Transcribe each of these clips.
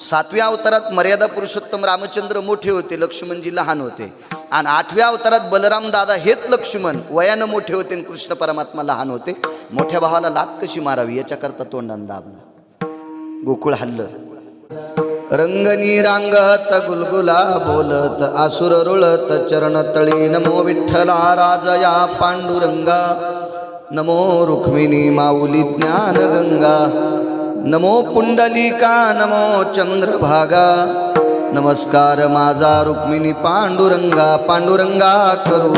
7व्या अवतारात मर्यादा पुरुषोत्तम रामचंद्र मोठे होते, लक्ष्मणजी लहान होते. आणि 8व्या अवतारात बलराम दादा हेच लक्ष्मण वयानं मोठे होते आणि कृष्ण परमात्मा लहान होते. मोठ्या भावाला लात कशी मारावी याच्याकरता तोंडानं दाबला, गोकुळ हल्लं. रंगनी रांगत गुलगुला बोलत आसुर रुळत चरण तळी. नमो विठ्ठला राजया पांडुरंगा, नमो रुक्मिणी माऊली ज्ञान गंगा. नमो पुंडलिका नमो चंद्रभागा, नमस्कार माझा रुक्मिणी पांडुरंगा. पांडुरंगा करू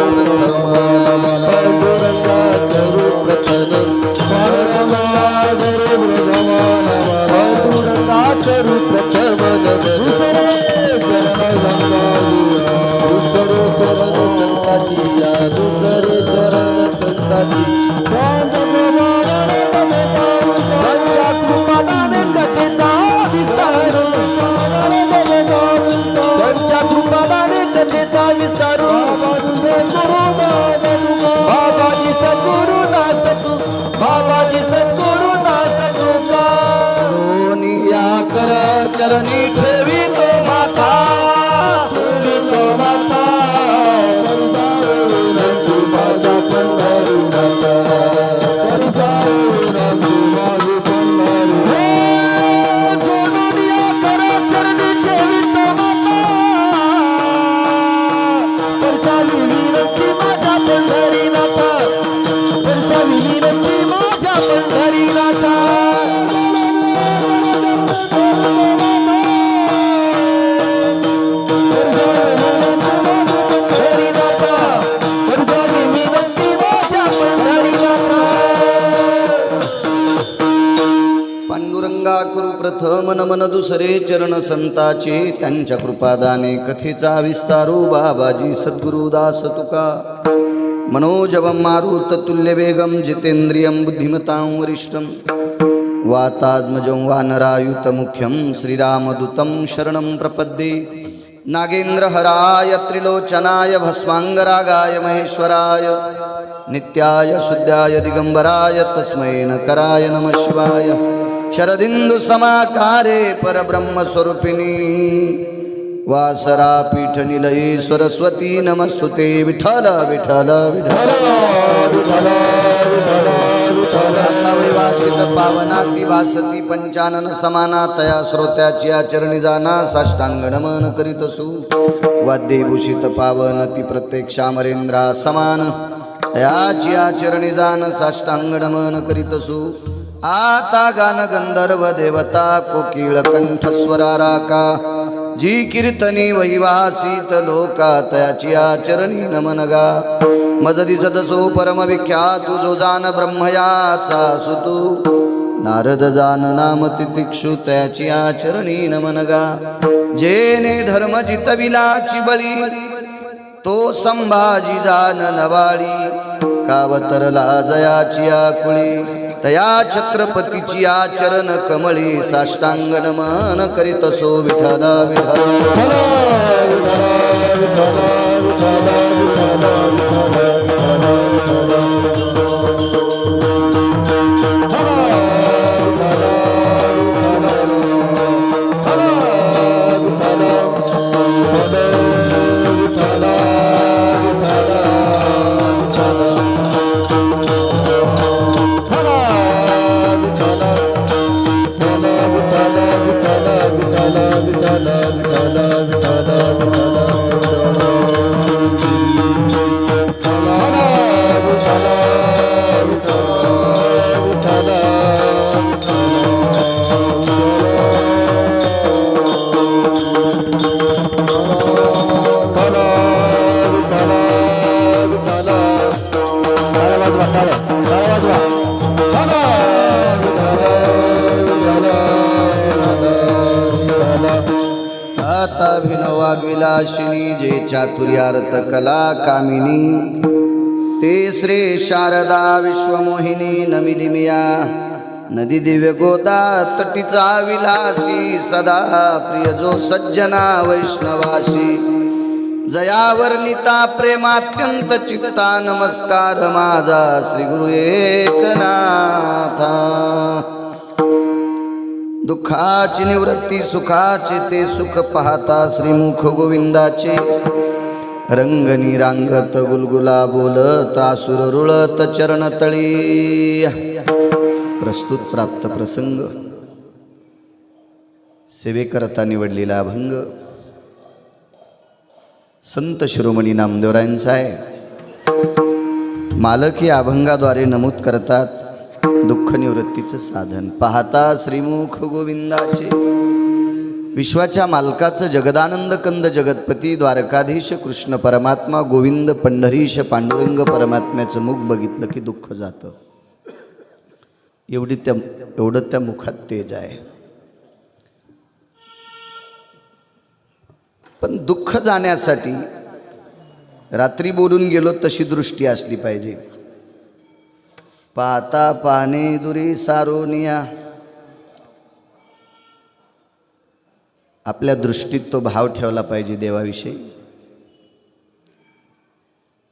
चरणी ठेवी तो माथा, प्रथम नमन दुसरे चरण संताचे. त्यांच्या कृपादाने कथेचा विस्तारू बाबाजी सद्गुरु दास तुका. मनोजवं मारुत तुल्य वेगम जितेंद्रियं बुद्धिमतां वरिष्ठं. वातात्मजं वानरायुत मुख्यं श्रीरामदूतं शरणं प्रपद्ये. नागेन्द्रहराय त्रिलोचनाय भस्मांगरागाय महेश्वराय. नित्याय शुद्धाय दिगंबराय तस्मै नकराय नमः शिवाय. शरदिंदु समाकारे परब्रह्मस्वरूपिणी. वासरा पीठ निलये सरस्वती नमस्तुते. विठ्ठल विठ्ठल विठ्ठल विवासित पावनाती वासती पंचानन समाना. तया श्रोत्याची आचरणी जाना साष्टांग नमन करीतसु. वाद्यभूषित पावन ती प्रत्येक अमरेंद्रा समान. तयाची आचरणी जान साष्टांग नमन करीतसु. आता गान गंधर्व देवता कोकिळ कंठस्वराराका. जी कीर्तनी वैवासित लोका तयाची आचरणी नमनगा. मज दिसदसो परम विख्यातु जो जान ब्रह्मयाचा सुतू. नारद जान नाम तितिक्षु तयाची आचरणी नमनगा. जेने धर्म जितविलाची बळी तो संभाजी जान नवाळी. कावतरला जयाची आकुळी तया छत्रपतीची आचरण कमळी. साष्टांग नमन करीतसो विठ्ठला विठ्ठला. वाग्विलासिनी जे चातुर्यार्थ कला कामिनी. ते श्री शारदा विश्वमोहिनी नमिलिमिया. नदी दिव्य गोदा तटीचा विलासी. सदा प्रिय जो सज्जना वैष्णवासी. जयावर्णिता प्रेमात्यंत चित्ता. नमस्कार माझा श्री गुरु एकनाथा. दुःखाची निवृत्ती सुखाचे ते सुख पाहता श्रीमुख गोविंदाचे रंगनी रांगत गुलगुला बोलत आसुर रुळत चरणतळी प्रस्तुत प्राप्त प्रसंग सेवेकरता निवडलेला अभंग संत शिरोमणी नामदेवरायांचा आहे। मालक या अभंगाद्वारे नमूद करतात दुःख निवृत्तीचं साधन पाहता श्रीमुख गोविंदाचे। विश्वाच्या मालकाचं जगदानंद कंद जगतपती द्वारकाधीश कृष्ण परमात्मा गोविंद पंढरीश पांडुरंग परमात्म्याचं मुख बघितलं की दुःख जातं। एवढं त्या मुखात तेज आहे। पण दुःख जाण्यासाठी रात्री बोलून गेलो तशी दृष्टी असली पाहिजे। पाहता पाने दुरी सारोनिया, आपल्या दृष्टीत तो भाव ठेवला पाहिजे देवाविषयी।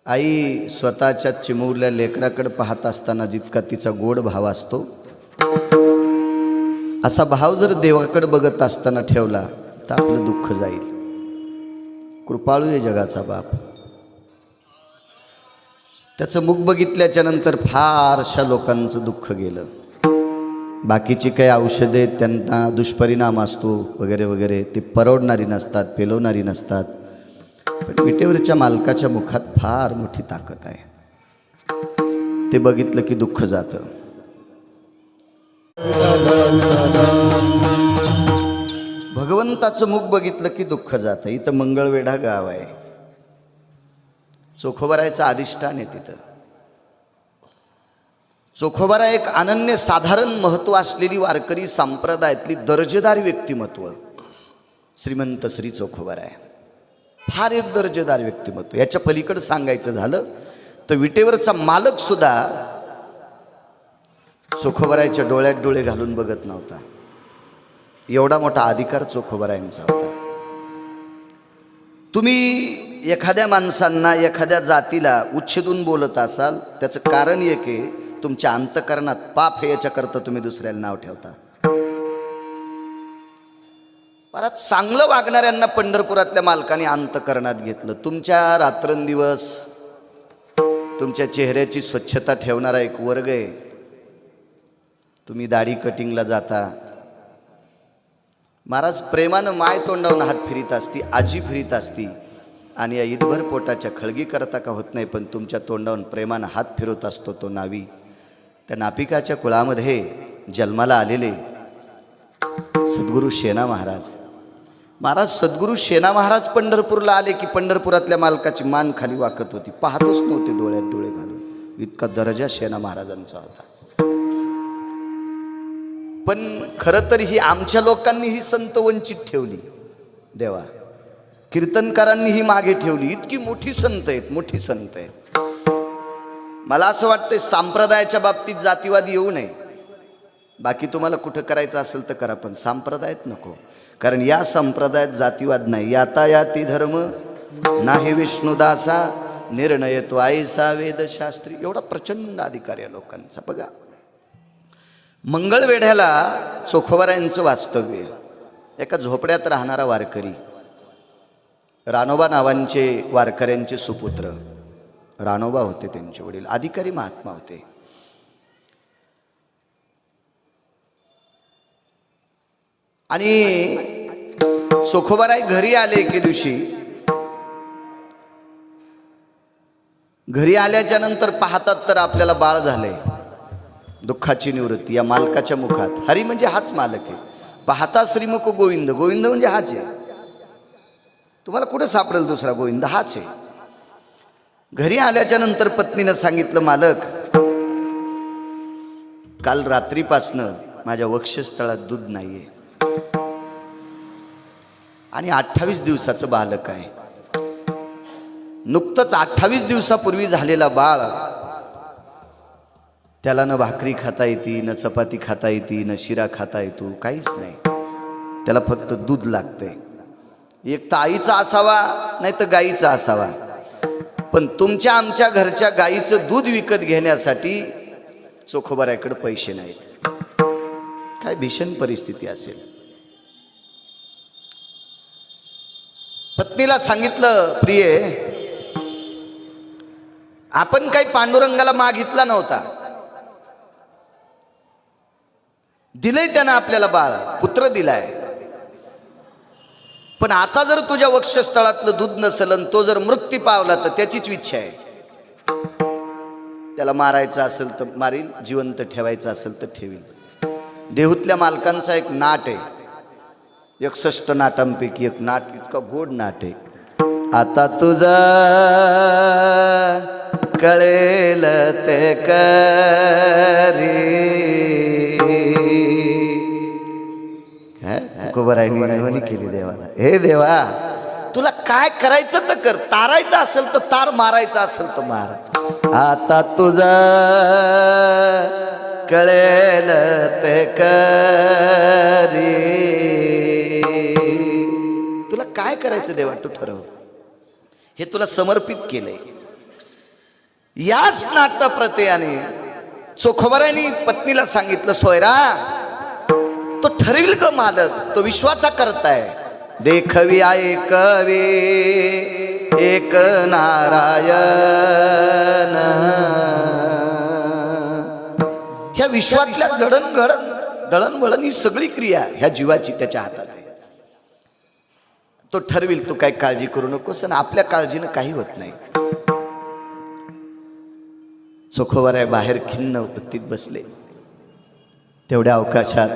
आई स्वतःच्या चिमुरल्या लेकराकडे पाहत असताना जितका तिचा गोड भाव असतो असा भाव जर देवाकडे बघत असताना ठेवला तर आपलं दुःख जाईल। कृपाळू आहे जगाचा बाप। त्याचं मुख बघितल्याच्या नंतर फारशा लोकांचं दुःख गेलं। बाकीची काही औषधे त्यांना दुष्परिणाम असतो वगैरे वगैरे ते परवडणारी नसतात, पेलवणारी नसतात। पण विटेवरच्या मालकाच्या मुखात फार मोठी ताकद आहे। ते बघितलं की दुःख जातं। भगवंताचं मुख बघितलं की दुःख जातं। इथं मंगळवेढा गाव आहे, चोखोबारायचं अधिष्ठान आहे तिथं। चोखोबारा एक अनन्य साधारण महत्व असलेली वारकरी संप्रदायातली दर्जेदार व्यक्तिमत्व श्रीमंत श्री चोखोबारा आहे। फार एक दर्जेदार व्यक्तिमत्व। याच्या पलीकडे सांगायचं झालं तर विटेवरचा मालक सुद्धा चोखोबारायच्या डोळ्यात डोळे घालून बघत नव्हता। एवढा मोठा अधिकार चोखोबारायांचा होता। तुम्ही एखाद्या माणसांना एखाद्या जातीला उच्छेदून बोलत असाल त्याचं कारण एक आहे, तुमच्या अंतःकरणात पाप आहे याच्याकरता तुम्ही दुसऱ्याला नाव ठेवता। परत चांगलं वागणाऱ्यांना पंढरपुरातल्या मालकाने अंतःकरणात घेतलं। तुमच्या रात्रंदिवस तुमच्या चेहऱ्याची स्वच्छता ठेवणारा एक वर्ग आहे। तुम्ही दाढी कटिंगला जाता, महाराज प्रेमानं माय तोंडावून हात फिरीत असती, आजी फिरीत असती आणि या इटभर पोटाच्या खळगी करता का होत नाही, पण तुमच्या तोंडावून प्रेमानं हात फिरवत असतो तो नावी। त्या नापिकाच्या कुळामध्ये जन्माला आलेले सद्गुरू शेना महाराज सद्गुरू शेना महाराज पंढरपूरला आले की पंढरपुरातल्या मालकाची मान खाली वाकत होती, पाहतच नव्हते डोळ्यात डोळे घालून। इतका दर्जा शेना महाराजांचा होता। पण खरं तर ही आमच्या लोकांनी ही संत वंचित ठेवली देवा। कीर्तनकारांनी ही मागे ठेवली। इतकी मोठी संत आहेत, मोठी संत आहेत। मला असं वाटतंय संप्रदायाच्या बाबतीत जातीवाद येऊ नये। बाकी तुम्हाला कुठं करायचं असेल तर करा, पण संप्रदायात नको। कारण या संप्रदायात जातीवाद नाही। यातायाती धर्म नाही विष्णुदासा, निर्णय तो आईसा वेदशास्त्री। एवढा प्रचंड अधिकार या लोकांचा। बघा मंगळवेढ्याला चोखोबारायांचं वास्तव्य। एका झोपड्यात राहणारा वारकरी, रानोबा नावांचे वारकऱ्यांचे सुपुत्र रानोबा होते, त्यांचे वडील अधिकारी महात्मा होते। आणि चोखोबाराय घरी आले एके दिवशी। घरी आल्याच्या नंतर पाहतात तर आपल्याला बाळ झाले। दुःखाची निवृत्ती या मालकाच्या मुखात। हरी म्हणजे हाच मालक आहे। पाहता श्रीमुख गोविंद, गोविंद म्हणजे हाच आहे। तुम्हाला कुठे सापडेल दुसरा गोविंद? हाच आहे। घरी आल्याच्या नंतर पत्नीनं सांगितलं, मालक काल रात्रीपासनं माझ्या वक्षस्थळात दूध नाहीये आणि 28 दिवसाचं बालक आहे। नुकतंच 28 दिवसापूर्वी झालेला बाळ, त्याला न भाकरी खाता येते, न चपाती खाता येते, न शिरा खाता येतो, काहीच नाही। त्याला फक्त दूध लागतंय। एक तर आईचा असावा नाही तर गाईचा असावा। पण तुमच्या आमच्या घरच्या गाईचं दूध विकत घेण्यासाठी चोखोबाराकडे पैसे नाहीत। काय भीषण परिस्थिती असेल. पत्नीला सांगितलं, प्रिये, आपण काही पांडुरंगाला मागितला नव्हता, दिलंय त्यानं आपल्याला बाळ, पुत्र दिलाय, पण आता जर तुझ्या वक्षस्थळातलं दूध नसेल, तो जर मृत्यू पावला तर त्याचीच इच्छा आहे. त्याला मारायचं असेल तर मारील, जिवंत ठेवायचं असेल तर ठेवील. देहूतल्या मालकांचा एक नाट आहे, 61 नाटांपैकी एक नाट, इतका गोड नाट आहे. आता तुझा कळेल ते करी, तुकोबारायांनी केली देवाला. हे देवा, तुला काय करायचं तर कर, तारायचं असेल तर तार, मारायचं असेल तर मार. आता तुझा कळेल ते करी, तुला काय करायचं देवा तू ठरव, हे तुला समर्पित केलंय. याच नाट्यप्रत्ययाने चोखोबारायांनी पत्नीला सांगितलं, सोयरा, तो ठरविल ग मालक, तो विश्वाचा करताय. देखवी ऐकवी एक नारायण, ह्या विश्वातल्या दळणवळण ही सगळी क्रिया ह्या जीवाची त्याच्या हातात आहे. तो ठरविल, तू काय काळजी करू नकोस, आणि आपल्या काळजीनं काही होत नाही. चोखोबाराय बाहेर खिन्न वृत्तीत बसले. तेवढ्या अवकाशात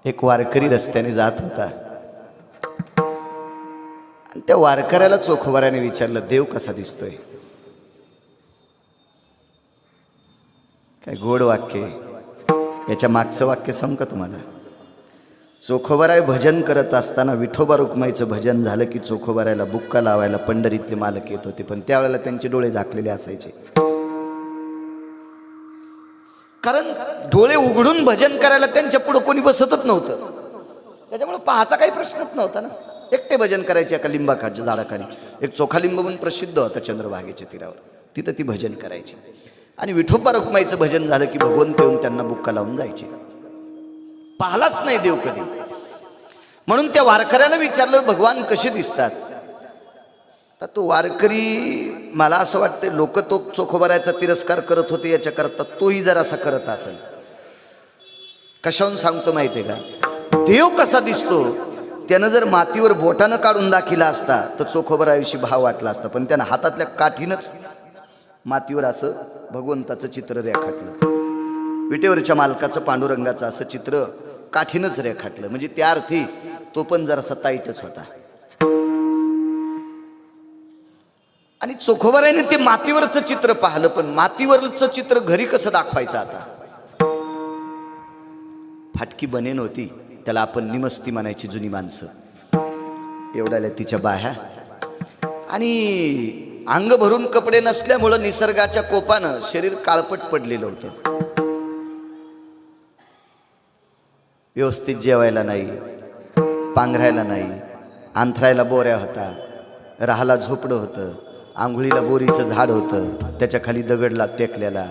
एक वारकरी रस्त्याने जात होता, आणि त्या वारकऱ्याला चोखोबाराने विचारलं, देव कसा दिसतोय? काय गोड वाक्य, याच्या मागचं वाक्य सांगू का तुम्हाला? चोखोबाराय भजन करत असताना विठोबा रुक्माईचं भजन झालं की चोखोबारायला बुक्का लावायला पंढरीतले मालक येत होते, पण त्यावेळेला त्यांचे डोळे झाकलेले असायचे. कारण डोळे उघडून भजन करायला त्यांच्या पुढे कोणी बसतच नव्हतं, त्याच्यामुळे पाहायचा काही प्रश्नच नव्हता ना. एकटे भजन करायचे एका लिंबाखाच्या झाडाखाली. एक चोखा लिंब म्हणून प्रसिद्ध होता चंद्रभागेच्या तीरावर, तिथं ती भजन करायची. आणि विठोबा रुक्माईचं भजन झालं की भगवंत येऊन त्यांना बुक्का लावून जायचे. पाहलाच नाही देव कधी. म्हणून त्या वारकऱ्यानं विचारलं, भगवान कसे दिसतात? तर तो वारकरी, मला असं वाटतं लोक तो चोखोबारायचा तिरस्कार करत होते याच्याकरता तोही जरासा करत असेल. कशाहून सांगतो माहितीये का? देव कसा दिसतो त्यानं जर मातीवर बोटानं काढून दाखिला असता तर चोखोबाराविषयी भाव वाटला असता, पण त्यानं हातातल्या काठीनंच मातीवर असं भगवंताचं चित्र रेखाटलं. विटेवरच्या मालकाचं पांडुरंगाचं असं चित्र काठीनंच रेखाटलं, म्हणजे त्या अर्थी तो पण जरासा ताईटच होता. आणि चोखोबारायने ते मातीवरचं चित्र पाहिलं, पण मातीवरचं चित्र घरी कसं दाखवायचं आता? फाटकी बनेन होती, त्याला आपण निमस्ती म्हणायची जुनी माणसं. एवढ्याला तिच्या बाह्या, आणि अंग भरून कपडे नसल्यामुळं निसर्गाच्या कोपानं शरीर काळपट पडलेलं होतं. व्यवस्थित जेवायला नाही, पांघरायला नाही, अंथरायला बोऱ्या होता, राहाला झोपडं होतं, आंघोळीला बोरीचं झाड होतं, त्याच्या खाली दगडला टेकलेला,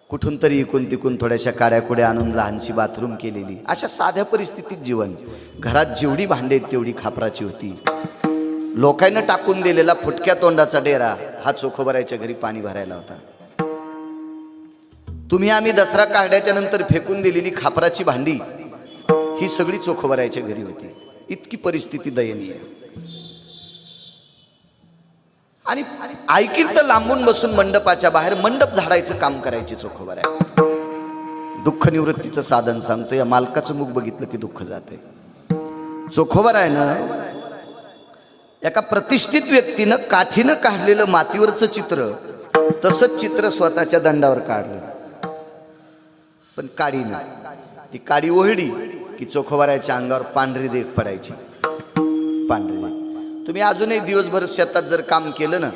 कुठून तरी इकून तिकून थोड्याशा काड्याकुड्या आणून लहानशी बाथरूम केलेली. अशा साध्या परिस्थितीत जीवन. घरात जेवढी भांडे तेवढी खापराची होती. लोकांना टाकून दिलेला फुटक्या तोंडाचा डेरा हा चोखोबारायच्या घरी पाणी भरायला होता. तुम्ही आम्ही दसरा काढल्याच्या नंतर फेकून दिलेली खापराची भांडी ही सगळी चोखोबारायच्या घरी होती. इतकी परिस्थिती दयनीय. आणि ऐकील तर लांबून बसून मंडपाच्या बाहेर मंडप झाडायचं काम करायचे चोखोबाराय. दुःख निवृत्तीचं साधन सांगतो. या मालकाचं मुख बघितलं की दुःख जाते. चोखोबारायनं एका प्रतिष्ठित व्यक्तीनं काठीनं काढलेलं मातीवरचं चित्र तसंच चित्र स्वतःच्या दंडावर काढलं, पण काडीनं. ती काडी ओढली की चोखोबारायच्या अंगावर पांढरी रेख पडायची. पांढरी रेख. तुम्ही अजूनही दिवसभर शेतात जर काम केलं ना,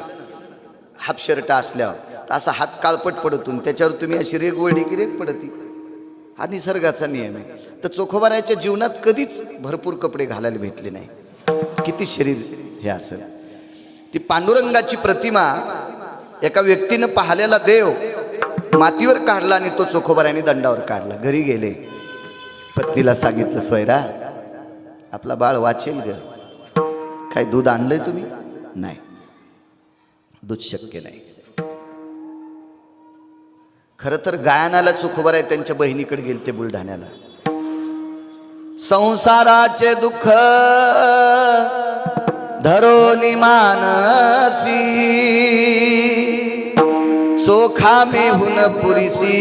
हाफ शर्ट असल्यावर, तर असा हात काळपट पडतून त्याच्यावर तुम्ही अशी रेख ओढली की रेख पडती. हा निसर्गाचा नियम आहे. तर चोखोबारायच्या जीवनात कधीच भरपूर कपडे घालायला भेटले नाही. किती शरीर हे असेल. ती पांडुरंगाची प्रतिमा एका व्यक्तीनं पाहिलेला देव मातीवर काढला आणि तो चोखोबाराने दंडावर काढला. घरी गेले, पत्नीला सांगितलं, सोयरा आपला बाळ वाचेल ग. काय दूध आणलंय तुम्ही? नाही, दूध शक्य नाही. खरं तर गायनाला चोखोबाराय त्यांच्या बहिणीकडे गेले ते बुलढाण्याला. संसाराचे दुःख धरोनी मानसी, चोखा मेहून पुरीसी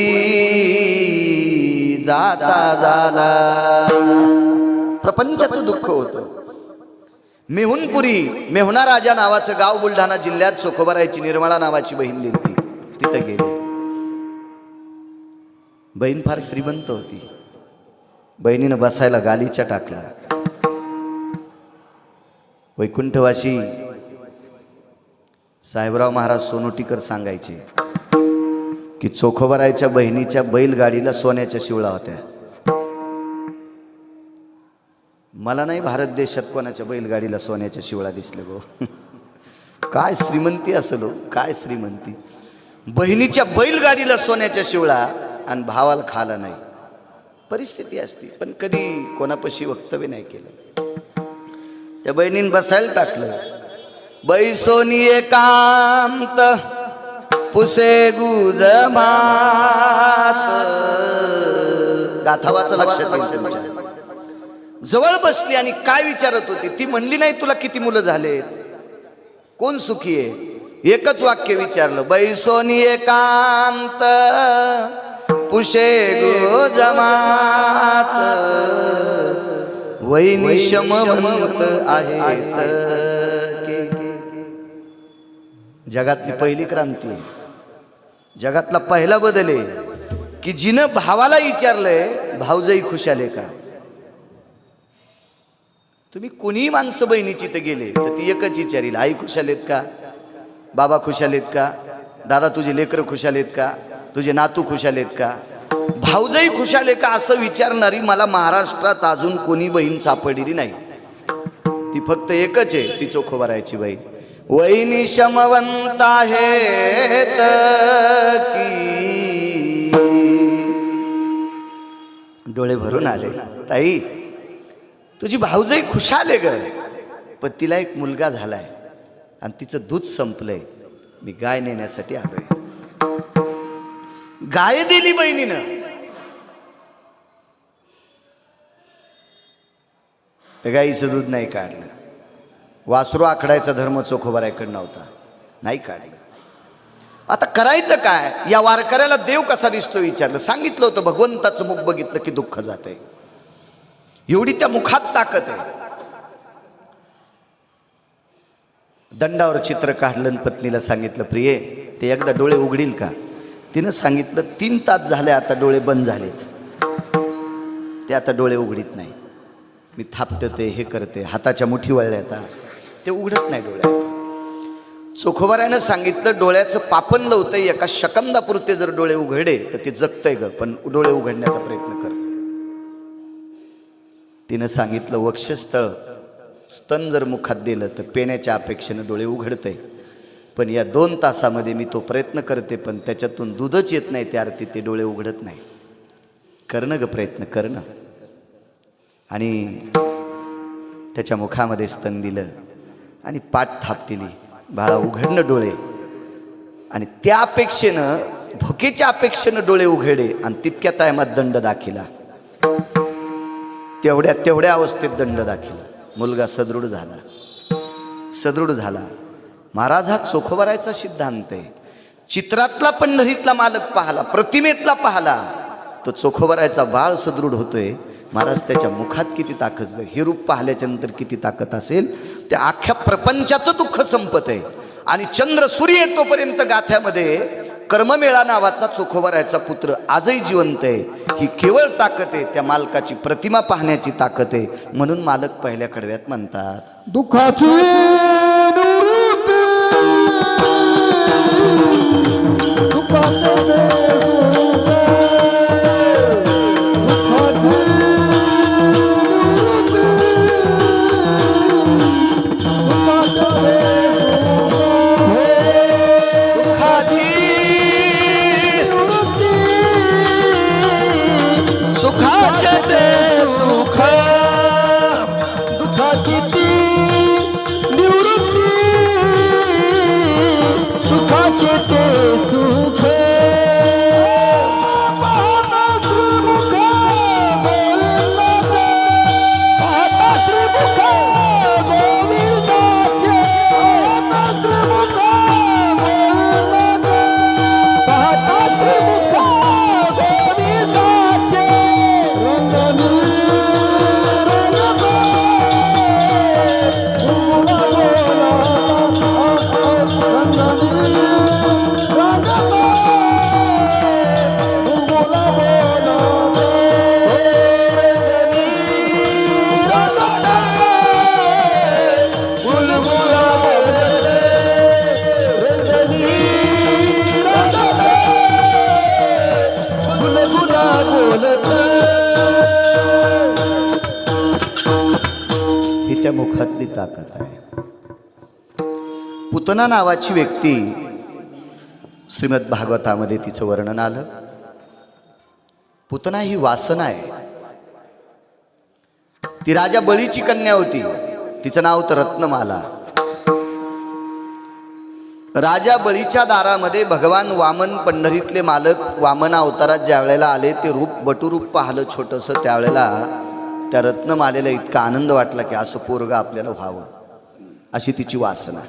जाता झाला. प्रपंचाचं दुःख होतं. मेहुणपुरी, मेहुणा राजा नावाचं गाव बुलढाणा जिल्ह्यात. चोखोबारायची निर्मळा नावाची बहीण दिलती, तिथं गेले. बहीण फार श्रीमंत होती. बहिणीनं बसायला गालीचा टाकला. वैकुंठवासी साहेबराव महाराज सोनोटीकर सांगायचे की चोखोबारायच्या बहिणीच्या बैलगाडीला सोन्याच्या शिवळा होत्या. मला नाही भारत देशात कोणाच्या बैलगाडीला सोन्याच्या शिवळा दिसले गो. काय श्रीमंती असेल हो, काय श्रीमंती. बहिणीच्या बैलगाडीला सोन्याच्या शिवळा आणि भावाला खाला नाही. परिस्थिती असती, पण कधी कोणापाशी वक्तव्य नाही केलं. त्या बहिणीने बसायला टाकलं. बैसोनी एकांत पुसे गुज मात. गाथावाचं लक्षात येईल तुमच्या. जवळ बसली आणि काय विचारत होती. ती म्हणली नाही तुला किती मुलं झालेत, कोण सुखी आहे. एकच वाक्य विचारलं, बैसोनी एकांत पुशे गुज मात. वैनी शमवंत आहेत के. जगातली पहिली क्रांती, जगातला पहिला बदल आहे की जिनं भावाला विचारलंय भाऊजाई खुशाले का. तुम्ही कोणी माणसं बहिणीची तर गेले तर ती एकच विचारील, आई खुशालेत का, बाबा खुशालेत का, दादा तुझे लेकरं खुशालेत का, तुझे नातू खुशालेत का, भाऊजाई खुशाले का, असं विचारणारी मला महाराष्ट्रात अजून कोणी बहीण सापडलेली नाही. ती फक्त एकच आहे, ती चोखोबारायची बहीण. वैनी शमवंत आहेत की. डोळे भरून आले. ताई तुझी भाऊजाई खुशाल आहे ग, पण तिला एक मुलगा झालाय आणि तिचं दूध संपलंय. मी गाय नेण्यासाठी आलोय. गाय दिली बहिणीनं. गाईचं दूध नाही काढलं. वासरू आखडायचा धर्म चोखोबारायकडे नव्हता, नाही काढलं. आता करायचं काय. या वारकऱ्याला देव कसा दिसतो विचारलं. सांगितलं होतं भगवंताचं मुख बघितलं की दुःख जातंय. एवढी त्या मुखात ताकद आहे. दंडावर चित्र काढलं. पत्नीला सांगितलं, प्रिये ते एकदा डोळे उघडील का. तिनं सांगितलं 3 तास झाले आता डोळे बंद झालेत, ते आता डोळे उघडीत नाही. मी थापटते, हे करते, हाताच्या मुठी वळल्या आता, ते उघडत नाही डोळ्यात. चोखोबारायनं सांगितलं डोळ्याचं पापण लवतंय, एका शकंदापुरते जर डोळे उघडे तर ते जगतंय ग, पण डोळे उघडण्याचा प्रयत्न कर. तिनं सांगितलं वक्षस्थळ स्तन जर मुखात दिलं तर पेण्याच्या अपेक्षेनं डोळे उघडतंय, पण या 2 तासामध्ये मी तो प्रयत्न करते पण त्याच्यातून दूधच येत नाही, त्या अर्थी ते डोळे उघडत नाही. करणं ग प्रयत्न करणं. आणि त्याच्या मुखामध्ये स्तन दिलं आणि पाठ थाप दिली. बाळा उघडणं डोळे. आणि त्या अपेक्षेनं, भुकेच्या अपेक्षेनं डोळे उघडे आणि तितक्या टायमात दंड दाखिला. तेवढ्या अवस्थेत दंड दाखिला. मुलगा सदृढ झाला, सदृढ झाला. महाराज हा चोखोबारायचा सिद्धांत आहे. चित्रातला पंढरीतला मालक पाहला, प्रतिमेतला पाहला, तो चोखोबारायचा बाळ सदृढ होतोय. महाराज त्याच्या मुखात किती ताकद, हे रूप पाहिल्याच्या नंतर किती ताकद असेल. त्या अख्ख्या प्रपंचाचं दुःख संपत आहे. आणि चंद्र सूर्य तोपर्यंत गाथ्यामध्ये कर्ममेळा नावाचा चोखोबारायचा पुत्र आजही जिवंत आहे. ही केवळ ताकद आहे, त्या मालकाची प्रतिमा पाहण्याची ताकद आहे. म्हणून मालक पहिल्या कडव्यात म्हणतात दुःखाची त्या मुखातली ताकद आहे. पुतना नावाची व्यक्ती श्रीमद भागवतामध्ये तिचं वर्णन आलं. पुतना ही वासना आहे. ती राजा बळीची कन्या होती. तिचं नाव तर रत्नमाला. राजा बळीच्या दारामध्ये भगवान वामन पंढरीतले मालक वामन अवतारात ज्या वेळेला आले ते रूप बटुरूप पाहिलं छोटंसं. त्यावेळेला त्या रत्नमालेला इतका आनंद वाटला की असं पोरगं आपल्याला व्हावं, अशी तिची वासना.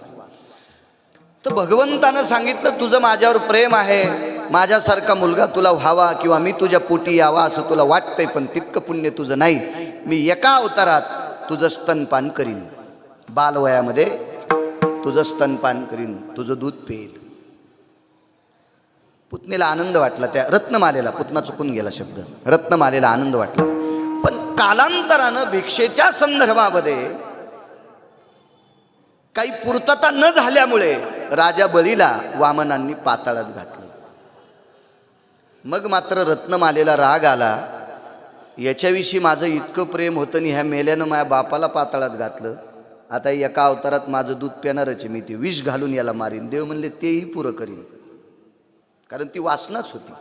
तर भगवंतानं सांगितलं तुझं माझ्यावर प्रेम आहे, माझ्यासारखा मुलगा तुला व्हावा किंवा मी तुझ्या पोटी यावा असं तुला वाटतंय, पण तितकं पुण्य तुझं नाही. मी एका अवतारात तुझं स्तनपान करीन, बालवयामध्ये तुझं स्तनपान करीन, तुझं दूध पेल. पुतणीला आनंद वाटला. त्या रत्नमालेला, पुतना चुकून गेला शब्द, रत्नमालेला आनंद वाटला. पण कालांतरानं भिक्षेच्या संदर्भामध्ये काही पूर्तता न झाल्यामुळे राजा बळीला वामनांनी पाताळात घातलं. मग मात्र रत्नमालेला राग आला. याच्याविषयी माझं इतकं प्रेम होतं आणि ह्या मेल्यानं माझ्या बापाला पाताळात घातलं. आता एका अवतारात माझं दूध पिणारच, मी ते विष घालून याला मारीन. देव म्हणले तेही पुरं करीन, कारण ती वासनाच होती.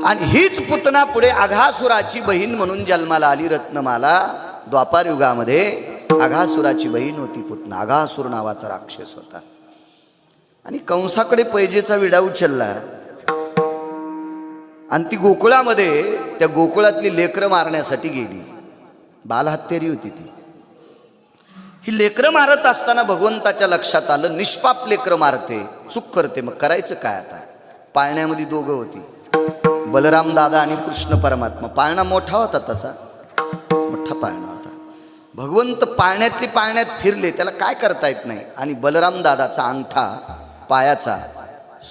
आणि हीच पुतना पुढे अघासुराची बहीण म्हणून जन्माला आली. रत्नमाला द्वापार युगामध्ये अघासुराची बहीण होती पुतना. अघासुर नावाचा राक्षस होता आणि कंसाकडे पैजेचा विडा उचलला आणि ती गोकुळामध्ये त्या गोकुळातली लेकरं मारण्यासाठी गेली. बालहत्यारी होती ती. ही लेकरं मारत असताना भगवंताच्या लक्षात आलं निष्पाप लेकरं मारते, चूक करते, मग करायचं काय आता. पाळण्यामध्ये दोघं होती, बलराम दादा आणि कृष्ण परमात्मा. पाळणा मोठा होता, तसा मोठा पाळणा होता. भगवंत पाळण्यातली पाळण्यात फिरले, त्याला काय करता येत नाही. आणि बलराम दादाचा अंगठा पायाचा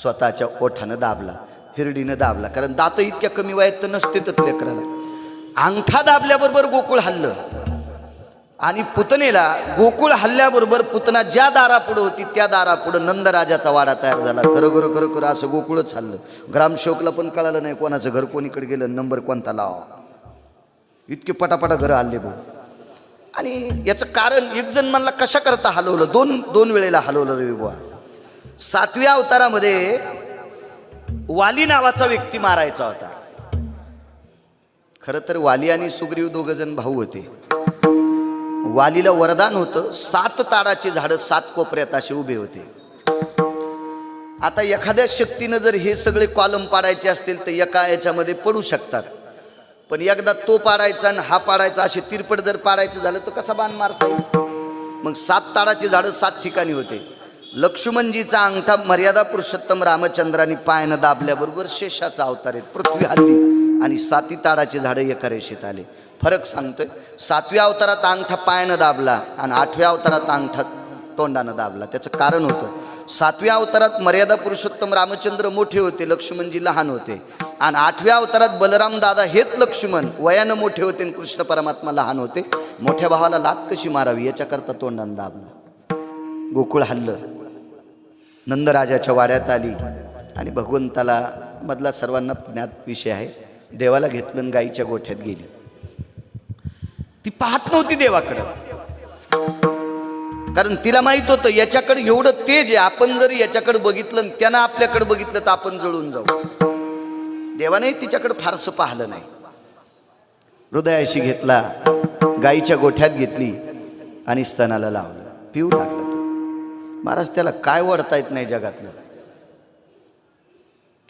स्वतःच्या ओठानं दाबला, हिरडीनं दाबला, कारण दात इतक्या कमी वयात तर नसतेच लेकराला. अंगठा दाबल्याबरोबर गोकुळ हल्लं आणि पुतनेला गोकुळ हल्ल्याबरोबर पुतना ज्या दारापुढं होती त्या दारापुढं नंदराजाचा वाडा तयार झाला. खरं खरं खरं असं गोकुळच हल्लं. ग्रामसेवकला पण कळालं नाही कोणाचं घर कोणीकडे गेलं, नंबर कोणता लावा. इतके पटापटा घरं हल्ले भाऊ. आणि याचं कारण एक जण म्हणला कशा करता हलवलं, दोन वेळेला हलवलं रे बुवा. 7व्या अवतारामध्ये वाली नावाचा व्यक्ती मारायचा होता. खरं तर वाली आणि सुग्रीव दोघ जण भाऊ होते. वालीला वरदान होतं, 7 ताडाचे झाडं 7 कोपऱ्यात असे उभे होते. आता एखाद्या शक्तीनं जर हे सगळे कॉलम पाडायचे असतील तर एका याच्यामध्ये पडू शकतात, पण एकदा तो पाडायचा आणि हा पाडायचा असे तिरपट जर पाडायचं झालं तर कसा बाण मारता येईल. मग 7 ताडाची झाडं 7 ठिकाणी होते. लक्ष्मणजीचा अंगठा मर्यादा पुरुषोत्तम रामचंद्रांनी पायानं दाबल्याबरोबर शेषाचा अवतार येत पृथ्वी हल्ली आणि 7 ताडाचे झाडं एका रेषेत आले. फरक सांगतोय, 7व्या अवतारात अंगठा पायानं दाबला आणि 8व्या अवतारात अंगठा तोंडानं दाबला. त्याचं कारण होतं, 7व्या अवतारात मर्यादा पुरुषोत्तम रामचंद्र मोठे होते, लक्ष्मणजी लहान होते. आणि 8व्या अवतारात बलराम दादा हेच लक्ष्मण वयानं मोठे होते आणि कृष्ण परमात्मा लहान होते. मोठ्या भावाला लात कशी मारावी याच्याकरता तोंडानं दाबला. गोकुळ हल्लं, नंदराजाच्या वाड्यात आली आणि भगवंताला मधला सर्वांना ज्ञात विषय आहे. देवाला घेतलं आणि गाईच्या गोठ्यात गेली. ती पाहत नव्हती देवाकडे, कारण तिला माहित होतं याच्याकडे एवढं तेज आहे, आपण जर याच्याकडे बघितलं त्यानं आपल्याकडे बघितलं तर आपण जळून जाऊ. देवाने तिच्याकडे फारसं पाहिलं नाही. हृदयाशी घेतला, गाईच्या गोठ्यात घेतली आणि स्तनाला लावलं, पिऊ टाकला. तो महाराज त्याला काय वडता येत नाही जगातलं.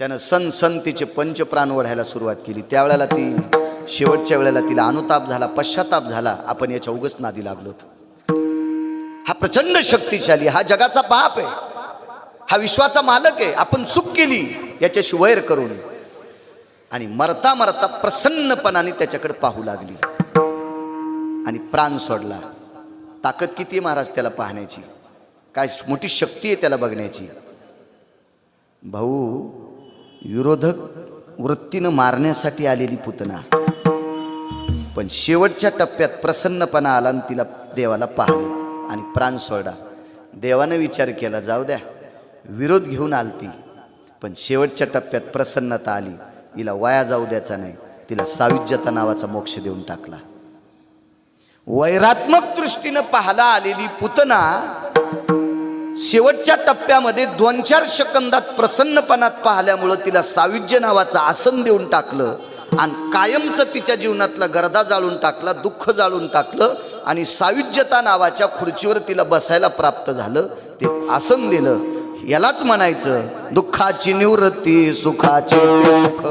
त्यानं सन तिचे पंचप्राण ओढायला सुरुवात केली. त्यावेळेला ती शेवटच्या वेळेला तिला अनुताप झाला, पश्चाताप झाला, आपण याच्या उगच नादी लागलो. हा प्रचंड शक्तिशाली, हा जगाचा बाप आहे, हा विश्वाचा मालक आहे, आपण चूक केली याच्याशी वैर करून. आणि मरता मरता प्रसन्नपणाने त्याच्याकडे पाहू लागली आणि प्राण सोडला. ताकद किती आहे महाराज त्याला पाहण्याची, काय मोठी शक्ती आहे त्याला बघण्याची. भाऊ, विरोधक वृत्तीनं मारण्यासाठी आलेली पुतना, पण शेवटच्या टप्प्यात प्रसन्नपणा आला आणि तिला देवाला पाहिलं आणि प्राण सोडला. देवानं विचार केला जाऊ द्या, विरोध घेऊन आलती, पण शेवटच्या टप्प्यात प्रसन्नता आली, हिला वाया जाऊ द्यायचा नाही, तिला सायुज्यता नावाचा मोक्ष देऊन टाकला. वैरात्मक दृष्टीनं पाहायला आलेली पुतना शेवटच्या टप्प्यामध्ये 2-4 सेकंदात प्रसन्नपणात पाहिल्यामुळं तिला सायुज्य नावाचं आसन देऊन टाकलं आणि कायमचं तिच्या जीवनातला गर्दा जाळून टाकला, दुःख जाळून टाकलं आणि सायुज्यता नावाच्या खुर्चीवर तिला बसायला प्राप्त झालं. ते आसन दिलं. यालाच म्हणायचं दुःखाची निवृत्ती सुखाचे ते सुख,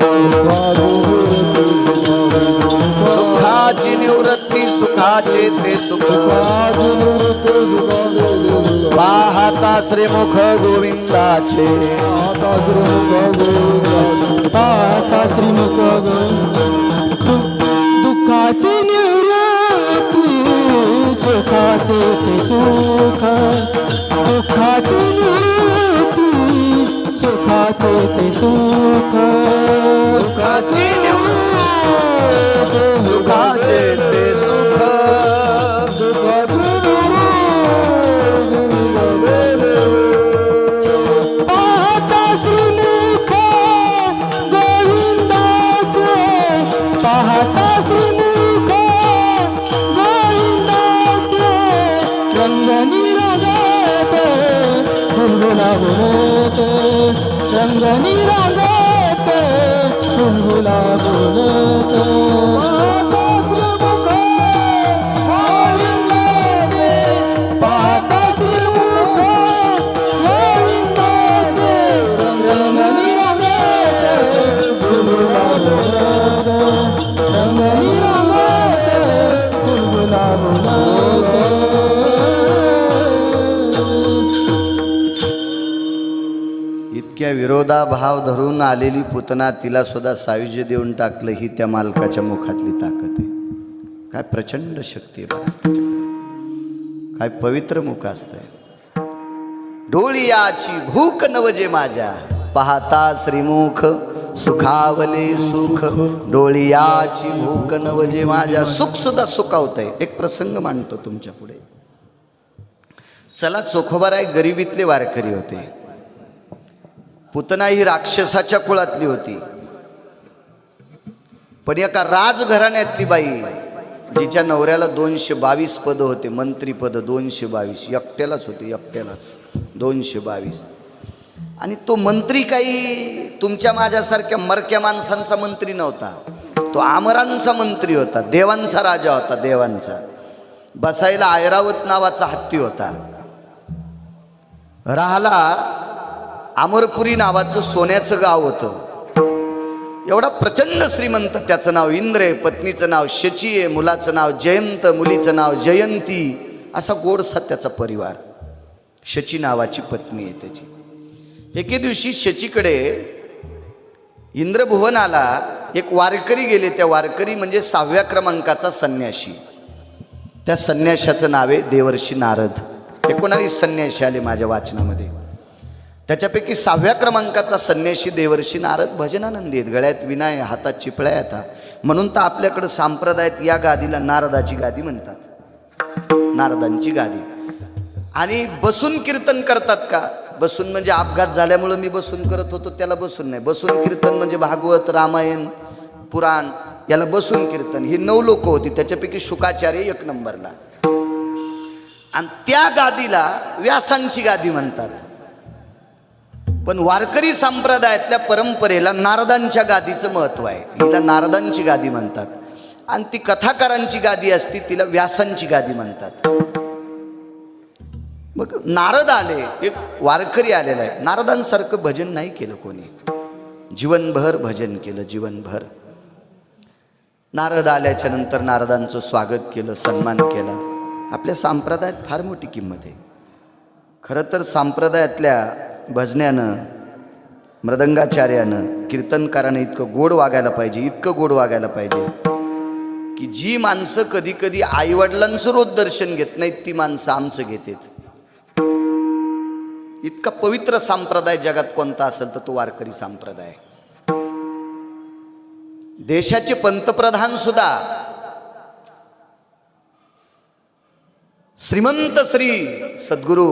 दुःखाची निवृत्ती सुखाचे ते सुख, पाहता श्रीमुख गोविंदाचे, पाहता श्रीमुख दुःखाची निवृत्ती सुखाचे ते सुख, दुःखाची निवृत्ती सुखाचे ते सुख, दुःखाची निवृत्ती सुखाचे ते सुख, पाहता श्रीमुख गोविंदाचे, पाहता श्रीमुख गोविंदाचे, रंगनी रंगते फुलगुला बोलते, रंगनी रंगते फुलगुला बोलते, पाहता श्रीमुख गोविंदाचे, रंगनी रंगते फुलगुला बोलते, रंगनी रंगते फुलगुला बोलते. इतक्या विरोधाभाव धरून आलेली पुतना तिला सुद्धा सायुज्य देऊन टाकलं. ही त्या मालकाच्या मुखातली ताकद आहे. काय प्रचंड शक्ती आहे बघा त्याच्याकडे. काय पवित्र मुख असतंय. डोळियाची भूक नवजे माझ्या, पाहता श्रीमुख सुखावले सुख, डोळियाची भूक नवजे माझ्या. सुख सुद्धा सुखावतंय. एक प्रसंग मांडतो तुमच्या पुढे. चला, चोखोबाराय गरिबीतले वारकरी होते. पुतना ही राक्षसाच्या कुळातली होती, पण एका राजघराण्यातली बाई जिच्या नवऱ्याला 222 पद होते, मंत्रीपद 222 एकट्यालाच होते, एकट्यालाच 222. आणि तो मंत्री काही तुमच्या माझ्यासारख्या मरक्या माणसांचा मंत्री नव्हता. तो आमरांचा मंत्री होता, देवांचा राजा होता, देवांचा. बसायला ऐरावत नावाचा हत्ती होता. राहला अमरपुरी नावाचं सोन्याचं गाव होतं. एवढा प्रचंड श्रीमंत. त्याचं नाव इंद्र आहे, पत्नीचं नाव शची आहे, मुलाचं नाव जयंत, मुलीचं नाव जयंती. असा गोडसा त्याचा परिवार. शची नावाची पत्नी आहे त्याची. एके दिवशी शचीकडे इंद्रभुवनाला एक वारकरी गेले. त्या वारकरी म्हणजे 6व्या क्रमांकाचा संन्याशी. त्या संन्याशाचं नाव आहे देवर्षी नारद. 19 संन्याशी आले माझ्या वाचनामध्ये. त्याच्यापैकी 6व्या क्रमांकाचा संन्याशी देवर्षी नारद भजनानंदी आहेत. गळ्यात विना आहे, हातात चिपळ्या येतात. म्हणून तर आपल्याकडं संप्रदायात या गादीला नारदाची गादी म्हणतात, नारदांची गादी. आणि बसून कीर्तन करतात का? बसून म्हणजे अपघात झाल्यामुळं मी बसून करत होतो त्याला बसून नाही. बसून कीर्तन म्हणजे भागवत, रामायण, पुराण याला बसून कीर्तन. ही 9 लोक होती. त्याच्यापैकी शुकाचार्य 1 नंबरला. आणि त्या गादीला व्यासांची गादी म्हणतात. पण वारकरी संप्रदायातल्या परंपरेला नारदांच्या गादीचं महत्त्व आहे. हिला नारदांची गादी म्हणतात. आणि ती कथाकारांची गादी असती, तिला व्यासांची गादी म्हणतात. मग नारद आले, एक वारकरी आलेला आहे. नारदांसारखं भजन नाही केलं कोणी. जीवनभर भजन केलं, जीवनभर. नारद आल्याच्या नंतर नारदांचं स्वागत केलं, सन्मान केला. आपल्या संप्रदायात फार मोठी किंमत आहे. खरं तर संप्रदायातल्या भजन्यानं, मृदंगाचार्यानं, कीर्तनकारानं इतकं गोड वागायला पाहिजे, इतकं गोड वागायला पाहिजे की जी माणसं कधी कधी आईवडिलांचं रोज दर्शन घेत नाहीत, ती माणसं आमचं घेतात. इतका पवित्र संप्रदाय जगात कोणता असेल तर तो वारकरी संप्रदाय. देशाचे पंतप्रधान सुद्धा श्रीमंत श्री सद्गुरू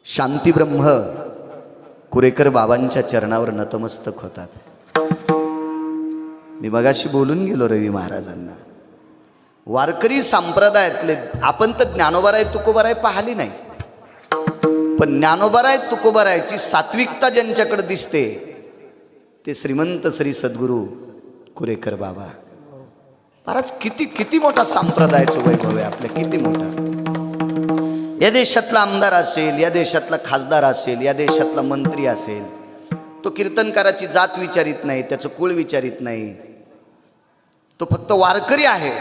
शांतीब्रह्म कुरेकर बाबांच्या चरणावर नतमस्तक होतात. मी मगाशी बोलून गेलो रवी महाराजांना. वारकरी संप्रदायातले आपण तर ज्ञानोबाराय तुकोबाराय पाहिली नाही, पण ज्ञानोबाराय तुकोबारायची सात्विकता ज्यांच्याकडे दिसते ते श्रीमंत श्री सद्गुरू कुरेकर बाबा महाराज. किती किती मोठा संप्रदायाचं वैभव आहे आपल्या, किती मोठा. या देशातला आमदार असेल, या देशातला खासदार असेल, या देशातला मंत्री असेल, तो कीर्तनकाराची जात विचारित नाही, त्याचं कुळ विचारित नाही, तो फक्त वारकरी आहे.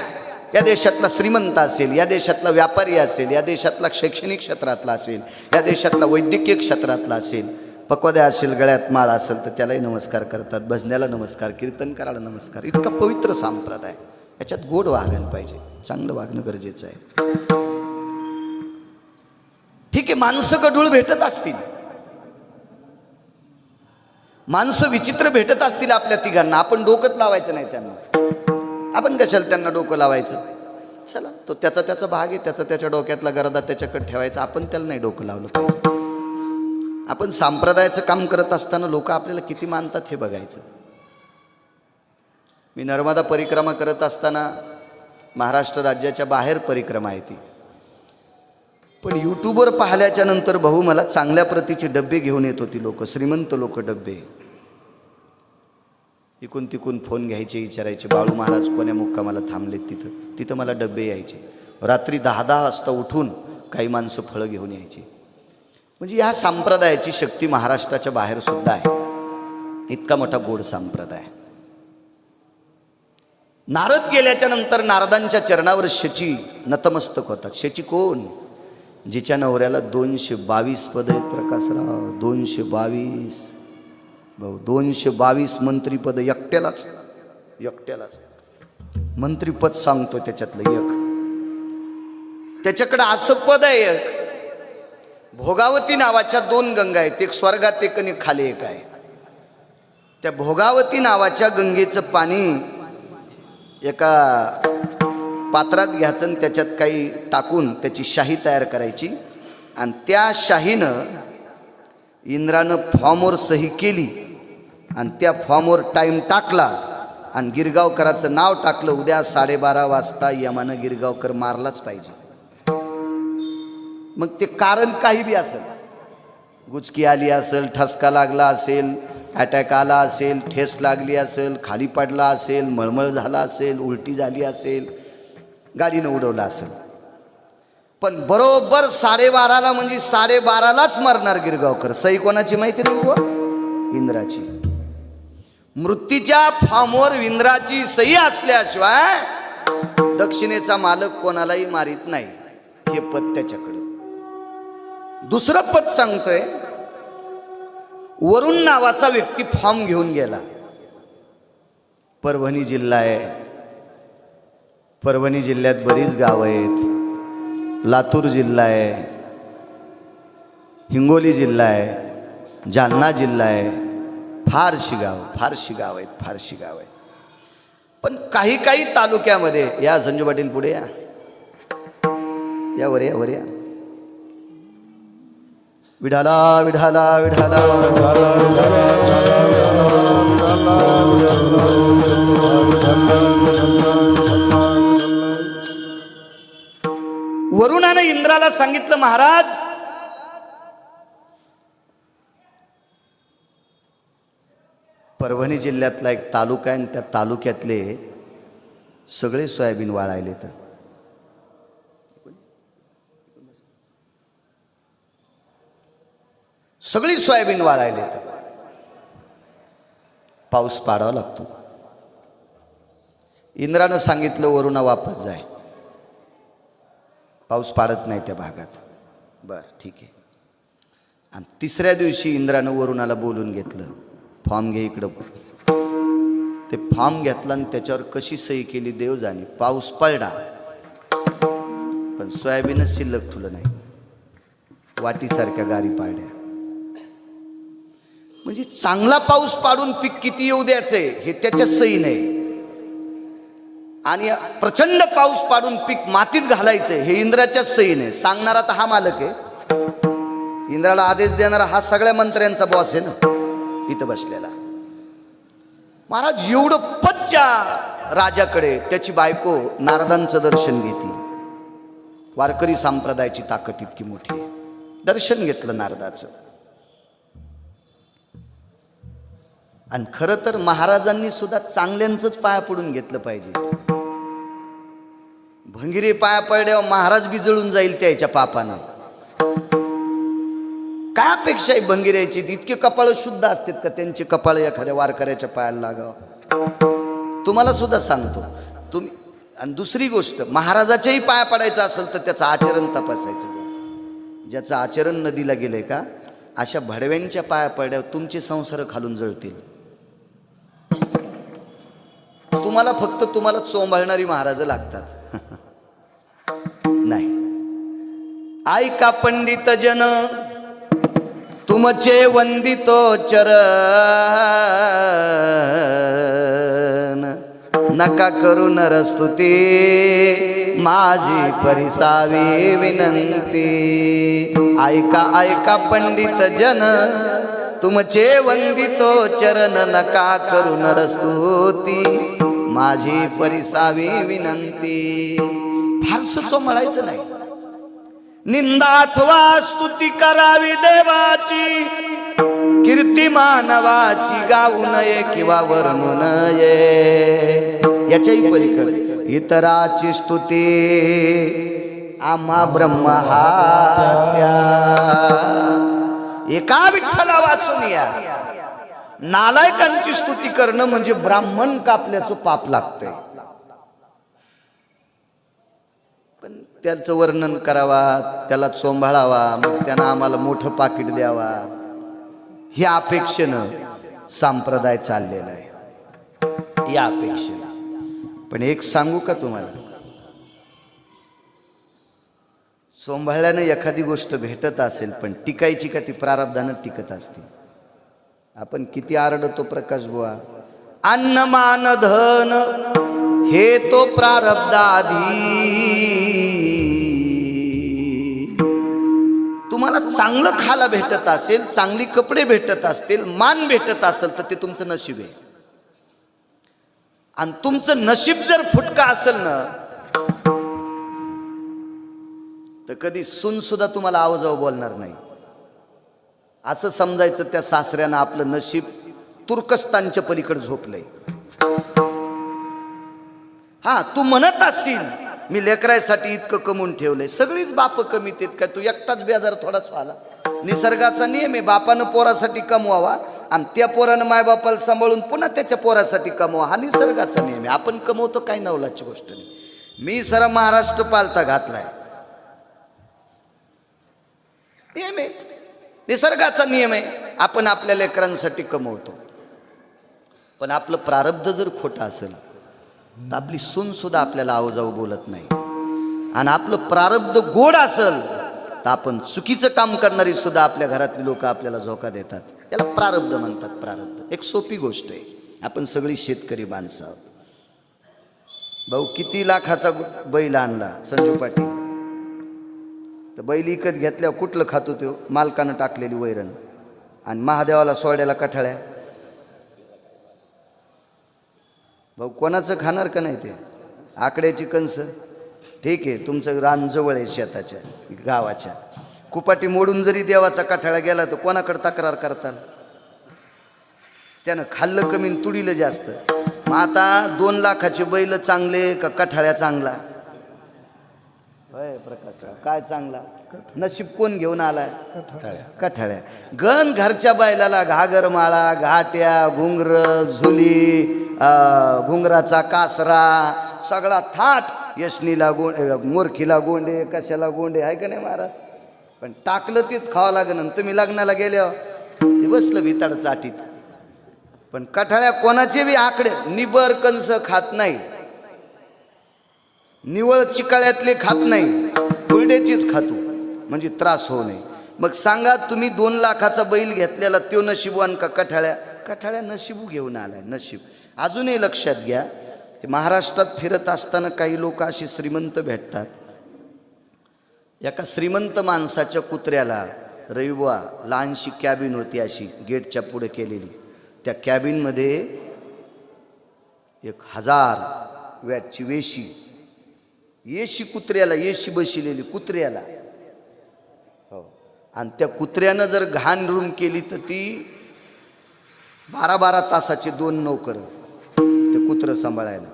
या देशातला श्रीमंत असेल, या देशातला व्यापारी असेल, या देशातला शैक्षणिक क्षेत्रातला असेल, या देशातला वैद्यकीय क्षेत्रातला असेल, पक्वाद्या असेल, गळ्यात माळ असेल तर त्यालाही नमस्कार करतात, भजण्याला नमस्कार, कीर्तनकाराला नमस्कार. इतका पवित्र संप्रदाय, याच्यात गोड वागायला पाहिजे, चांगलं वागणं गरजेचं आहे. ठीक आहे, माणसं गढूळ भेटत असतील, माणसं विचित्र भेटत असतील आपल्या तिघांना, आपण डोकंच लावायचं नाही त्यांना. आपण कशाला त्यांना डोकं लावायचं? चला, तो त्याचा त्याचा भाग आहे, त्याचा त्याच्या डोक्यातला गरदा त्याच्याकडे ठेवायचा, आपण त्याला नाही डोकं लावलं पाहिजे. आपण संप्रदायाचं काम करत असताना लोक आपल्याला किती मानतात हे बघायचं. मी नर्मदा परिक्रमा करत असताना महाराष्ट्र राज्याच्या बाहेर परिक्रमा आहे ती, पण यूट्यूबवर पाहिल्याच्या नंतर भाऊ मला चांगल्या प्रतीचे डब्बे घेऊन येत होती लोक, श्रीमंत लोक डब्बे. इकून तिकून फोन घ्यायचे, विचारायचे बाळू महाराज कोण्या मुक्कामाला थांबलेत, तिथं तिथं मला डब्बे यायचे. रात्री 10-10 वाजता उठून काही माणसं फळं घेऊन यायची. म्हणजे ह्या संप्रदायाची शक्ती महाराष्ट्राच्या बाहेर सुद्धा आहे. इतका मोठा गोड संप्रदाय. नारद गेल्याच्या नंतर नारदांच्या चरणावर शची नतमस्तक होतात. शची कोण? जिच्या नवऱ्याला 222 पद आहेत प्रकाशराव, 222 भाऊ, 222 मंत्रीपद एकट्यालाच मंत्रीपद सांगतो त्याच्यातलं एक. त्याच्याकडे असं पद आहे एक, भोगावती नावाच्या 2 गंगा आहेत, एक स्वर्गात एक आणि खाली एक आहे. त्या भोगावती नावाच्या गंगेचं पाणी एका पात्रात घ्यायचं आणि त्याच्यात काही टाकून त्याची शाही तयार करायची, आणि त्या शाहीनं इंद्रानं फॉर्मवर सही केली आणि त्या फॉर्मवर टाईम टाकला आणि गिरगावकराचं नाव टाकलं. उद्या 12:30 वाजता यमानं गिरगावकर मारलाच पाहिजे. मग ते कारण काही बी असेल, गुचकी आली असेल, ठसका लागला असेल, अटॅक आला असेल, ठेस लागली असेल, खाली पडला असेल, मळमळ झाला असेल, उलटी झाली असेल, गाडीनं उडवला असेल, पण बरोबर 12:30ला म्हणजे 12:30लाच मरणार गिरगावकर. सही कोणाची माहिती नाही बुवा? इंद्राची. मृत्यूच्या फॉर्मवर इंद्राची सही असल्याशिवाय दक्षिणेचा मालक कोणालाही मारित नाही. हे पद त्याच्याकडे. दुसरं पद सांगतोय, वरुण नावाचा व्यक्ती फॉर्म घेऊन गेला. परभणी जिल्हा आहे, परभणी जिल्ह्यात बरीच गावं आहेत, लातूर जिल्हा आहे, हिंगोली जिल्हा आहे, जालना जिल्हा आहे, फारशी गाव आहेत. पण काही काही तालुक्यामध्ये, या संजू पाटील पुढे या वर या, विठाला विठाला विठाला वरुणानं इंद्राला सांगितलं, महाराज परभणी जिल्ह्यातला एक तालुका आहे, त्या तालुक्यातले सगळे सोयाबीन वाळायले, तर सगळी सोयाबीन वाळायले, तर पाऊस पाडावा लागतो. इंद्रानं सांगितलं वरुणा वापस जाय, पाऊस पाडत नाही त्या भागात. बर ठीक आहे. आणि तिसऱ्या दिवशी इंद्रानं वरुणाला बोलून घेतलं, फॉर्म घे इकडं. ते फॉर्म घेतला आणि त्याच्यावर कशी सही केली देव जाणे. पाऊस पडला पण सोयाबीनच शिल्लक ठुलं नाही, वाटीसारख्या गारी पाड्या. म्हणजे चांगला पाऊस पाडून पीक किती येऊ द्यायचंय हे त्याच्या सही नाही, आणि प्रचंड पाऊस पाडून पीक मातीत घालायचंय हे इंद्राच्या सही नाही. सांगणारा तर हा मालक आहे, इंद्राला आदेश देणारा हा सगळ्या मंत्र्यांचा बॉस आहे ना इथं बसलेला. महाराज एवढं पच्च्या राजाकडे त्याची बायको नारदांचं दर्शन घेते. वारकरी संप्रदायाची ताकद इतकी मोठी आहे. दर्शन घेतलं नारदाचं. आणि खरं तर महाराजांनी सुद्धा चांगल्यांचंच पाया पडून घेतलं पाहिजे. भंगिरे पाया पडल्यावर महाराज बी जळून जाईल त्याच्या पापानं. काय अपेक्षा आहे भंगिऱ्याची? इतके कपाळ शुद्ध असतात का त्यांचे कपाळ एखाद्या वारकऱ्याच्या पायाला लागावं? तुम्हाला सुद्धा सांगतो तुम्ही. आणि दुसरी गोष्ट, महाराजाच्याही पाया पडायचं असेल तर त्याचं आचरण तपासायचं. ज्याचं आचरण नदीला गेलंय का, अशा भडव्यांच्या पाया पडल्यावर तुमचे संसार खालून जळतील. तुम्हाला चोंबाळणारी महाराज लागतात. नाही. ऐका पंडित जन तुमचे वंदितो चरण, नका करू नरस्तुती माझी परिसावी विनंती. ऐका ऐका पंडित जन तुमचे वंदितो चरण, नका करू नरस्तुती माझी परिसावी विनंती. फारसं चोमळायचं नाही. निंदा अथवा स्तुती करावी देवाची, कीर्ती मानवाची गाऊ नये किंवा वर्णू नये. याच्याही पलीकडे इतराची स्तुती आम्हा ब्रह्महत्या. एका विठ्ठला वाचून या. नालायकांची स्तुती करणं म्हणजे ब्राह्मण कापल्याचं पाप लागतंय. पण त्याचं वर्णन करावा, त्याला चोंभाळावा, मग त्यानं आम्हाला मोठं पाकिट द्यावा, ह्या अपेक्षेनं संप्रदाय चाललेला आहे. या अपेक्षेनं. पण एक सांगू का तुम्हाला, चोंभाळल्यानं एखादी गोष्ट भेटत असेल पण टिकायची का ती प्रारब्धानं टिकत असते. आपण किती आरडतो प्रकाश बुवा, अन्न मान धन हे तो प्रारब्धाधी. तुम्हाला चांगलं खायला भेटत असेल, चांगली कपडे भेटत असतील, मान भेटत असेल तर ते तुमचं नशीब आहे. आणि तुमचं नशीब जर फुटका असेल ना, तर कधी सून सुद्धा तुम्हाला आवजाव बोलणार नाही. असं समजायचं त्या सासऱ्यानं आपलं नशीब तुर्कस्तानच्या पलीकडे झोपलंय. हा, तू म्हणत असशील मी लेकरासाठी इतकं कमवून ठेवलंय. सगळीच बाप कमी तेत काय, तू एकटाच बेजार थोडाच व्हायला. निसर्गाचा नियम आहे, बापानं पोरासाठी कमवावा आणि त्या पोरानं मायबापाला सांभाळून पुन्हा त्याच्या पोरासाठी कमवा. हा निसर्गाचा नियम आहे. आपण कमवतो काय नवलाची गोष्ट नाही. मी सारा महाराष्ट्र पालता घातलाय. नियम आहे, निसर्गाचा नियम आहे. आपण आपल्या लेकरांसाठी कमवतो. पण आपलं प्रारब्ध जर खोटं असेल तर आपली सून सुद्धा आपल्याला आवजाऊ बोलत नाही. आणि आपलं प्रारब्ध गोड असेल तर आपण चुकीचं काम करणारी सुद्धा आपल्या घरातली लोक आपल्याला झोका देतात. याला प्रारब्ध म्हणतात. प्रारब्ध एक सोपी गोष्ट आहे. आपण सगळी शेतकरी माणसं आहोत. भाऊ किती लाखाचा बैल आणला संजू पाटील, तर बैल विकत घेतल्यावर कुठलं खातो तो? मालकानं टाकलेली वैरण. आणि महादेवाला सोड्याला कठाळ्या. भाऊ कोणाचं खाणार का नाही ते? आकड्याची कंस. ठीक आहे, तुमचं रान जवळ आहे शेताच्या गावाच्या. कुपाटी मोडून जरी देवाचा कठाळा गेला तर कोणाकडे तक्रार करताल? त्यानं खाल्लं कमी तुडीलं जास्त. मग आता 2 लाखाचे बैल चांगले का कठाळ्या चांगला? होय प्रकाशराव, काय चांगला? नशीब कोण घेऊन आलाय? कठाळ्या. गण घरच्या बैलाला घागरमाळा, घाट्या, घुंगर, झुली, घुंगराचा कासरा, सगळा थाट. यशनीला गोंडे, मोरखीला गोंडे, कशाला गोंडे, आहे का नाही महाराज? पण टाकलं तेच खावं लागेल. तुम्ही लग्नाला गेल्यावर ते बसलं भिताड चाटीत. पण कठाळ्या कोणाचे बी आकडे निबर कंस खात नाही, निवळ चिकाळ्यातले खात नाही, फुलड्याचीच खातो म्हणजे त्रास होऊ नये. मग सांगा तुम्ही 2 लाखाचा बैल घेतलेला तो नशीबवान का कठाळ्या? कठाळ्या नशीबू घेऊन आलाय. नशीब. अजूनही लक्षात घ्या, महाराष्ट्रात फिरत असताना काही लोक असे श्रीमंत भेटतात. एका श्रीमंत माणसाच्या कुत्र्याला रविवा लहानशी कॅबिन होती अशी गेटच्या पुढे केलेली. त्या कॅबिनमध्ये 1000 वॅटची येशी कुत्र्याला, येशी बसलेली कुत्र्याला. हो. आणि त्या कुत्र्यानं जर घाण रूम केली तर ती 12-12 तासाचे 2 नोकर ते कुत्रं सांभाळायला.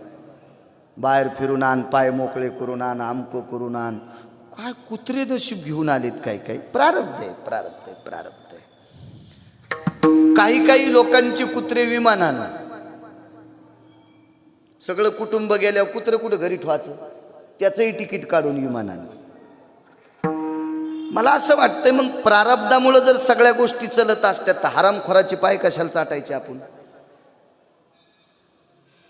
बाहेर फिरून आण, पाय मोकळे करून आण, आमकं करून आण. काय कुत्रे नशीब घेऊन आलेत. काय काय प्रारब्ध आहे, प्रारब्ध आहे, प्रारब्ध आहे. काही लोकांची कुत्रे विमानानं, सगळं कुटुंब गेल्यावर कुत्रं कुठं घरी ठेवायचं, त्याचंही तिकीट काढून विमानानं. मला असं वाटतंय मग प्रारब्धामुळे जर सगळ्या गोष्टी चलत असत्या तर हरामखोराचे पाय कशाला चाटायचे आपण.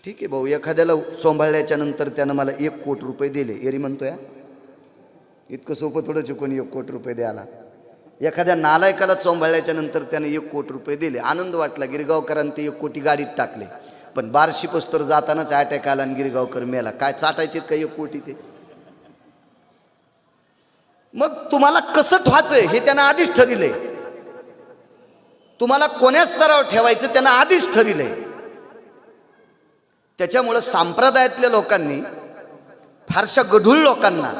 ठीक आहे भाऊ, एखाद्याला चोंभाळल्याच्या नंतर त्यानं मला 1 कोटी रुपये दिले, एरी म्हणतोय इतकं सोपं थोडंच कोणी 1 कोटी रुपये द्यायला. एखाद्या नालायकाला चोंभाळल्याच्या नंतर त्यानं 1 कोटी रुपये दिले, आनंद वाटला. गिरगावकरांनी ते 1 कोटी गाडीत टाकले, पण बार्शी पस्तर जातानाच अटॅक आला आणि गिरगावकर मेला. काय चाटायचे का 1 कोटी ते. मग तुम्हाला कसं ठेवायचं हे त्यानं आधीच ठरविलंय. तुम्हाला कोण्या स्तरावर ठेवायचं त्यानं आधीच ठरविलंय. त्याच्यामुळं संप्रदायातल्या लोकांनी, फारशा गढूळ लोकांना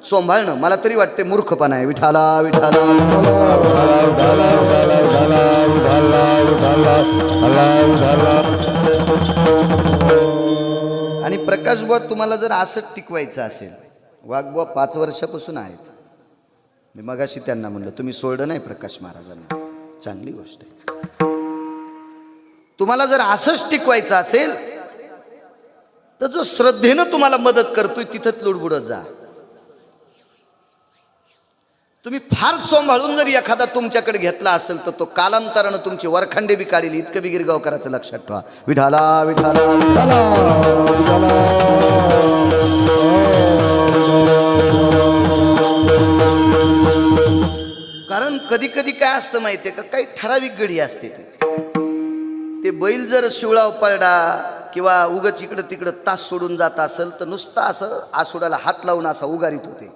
सांभाळणं मला तरी वाटते मूर्खपणा आहे. विठाला विठाला आणि प्रकाशबुवा तुम्हाला जर असं टिकवायचं असेल, वाघबुवा 5 वर्षापासून आहेत. मी मगाशी त्यांना म्हणलं तुम्ही सोडलं नाही प्रकाश महाराजांना, चांगली गोष्ट आहे. तुम्हाला जर असंच टिकवायचं असेल तर जो श्रद्धेनं तुम्हाला मदत करतोय तिथंच लुडबुडत जा. तुम्ही फार सांभाळून जरी एखादा तुमच्याकडे घेतला असेल तर तो कालांतरानं तुमचे वरखंडे बी काढील. इतकं बी गिरगावकराचं लक्षात ठेवा. विठाला विठाला कारण कधी कधी काय असतं माहितीये का, काही ठराविक गडी असते. ते बैल जर शिवळाव पडला किंवा उगच इकडं तिकडं तास सोडून जात असेल तर नुसता असं आसुडाला हात लावून असा उगारीत होते.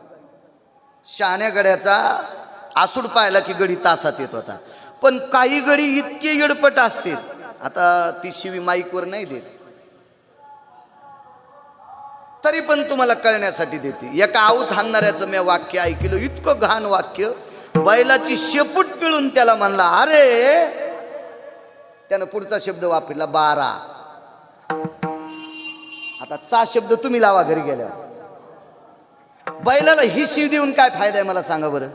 शहाण्या गड्याचा आसूड पाहिला की गडी तासात येत होता. पण काही गडी इतके येडपट असते, आता ती शिवी माईकवर नाही देत तरी पण तुम्हाला कळण्यासाठी देते. एका आऊत हाणणाऱ्याचं मी वाक्य ऐकलं, इतकं घाण वाक्य. बैलाची शेपूट पिळून त्याला म्हणला अरे, त्यानं पुढचा शब्द वापरला 12. आता चा शब्द तुम्ही लावा घरी गेल्यावर. बैलाला ही शिव देऊन काय फायदा आहे मला सांगा बरं.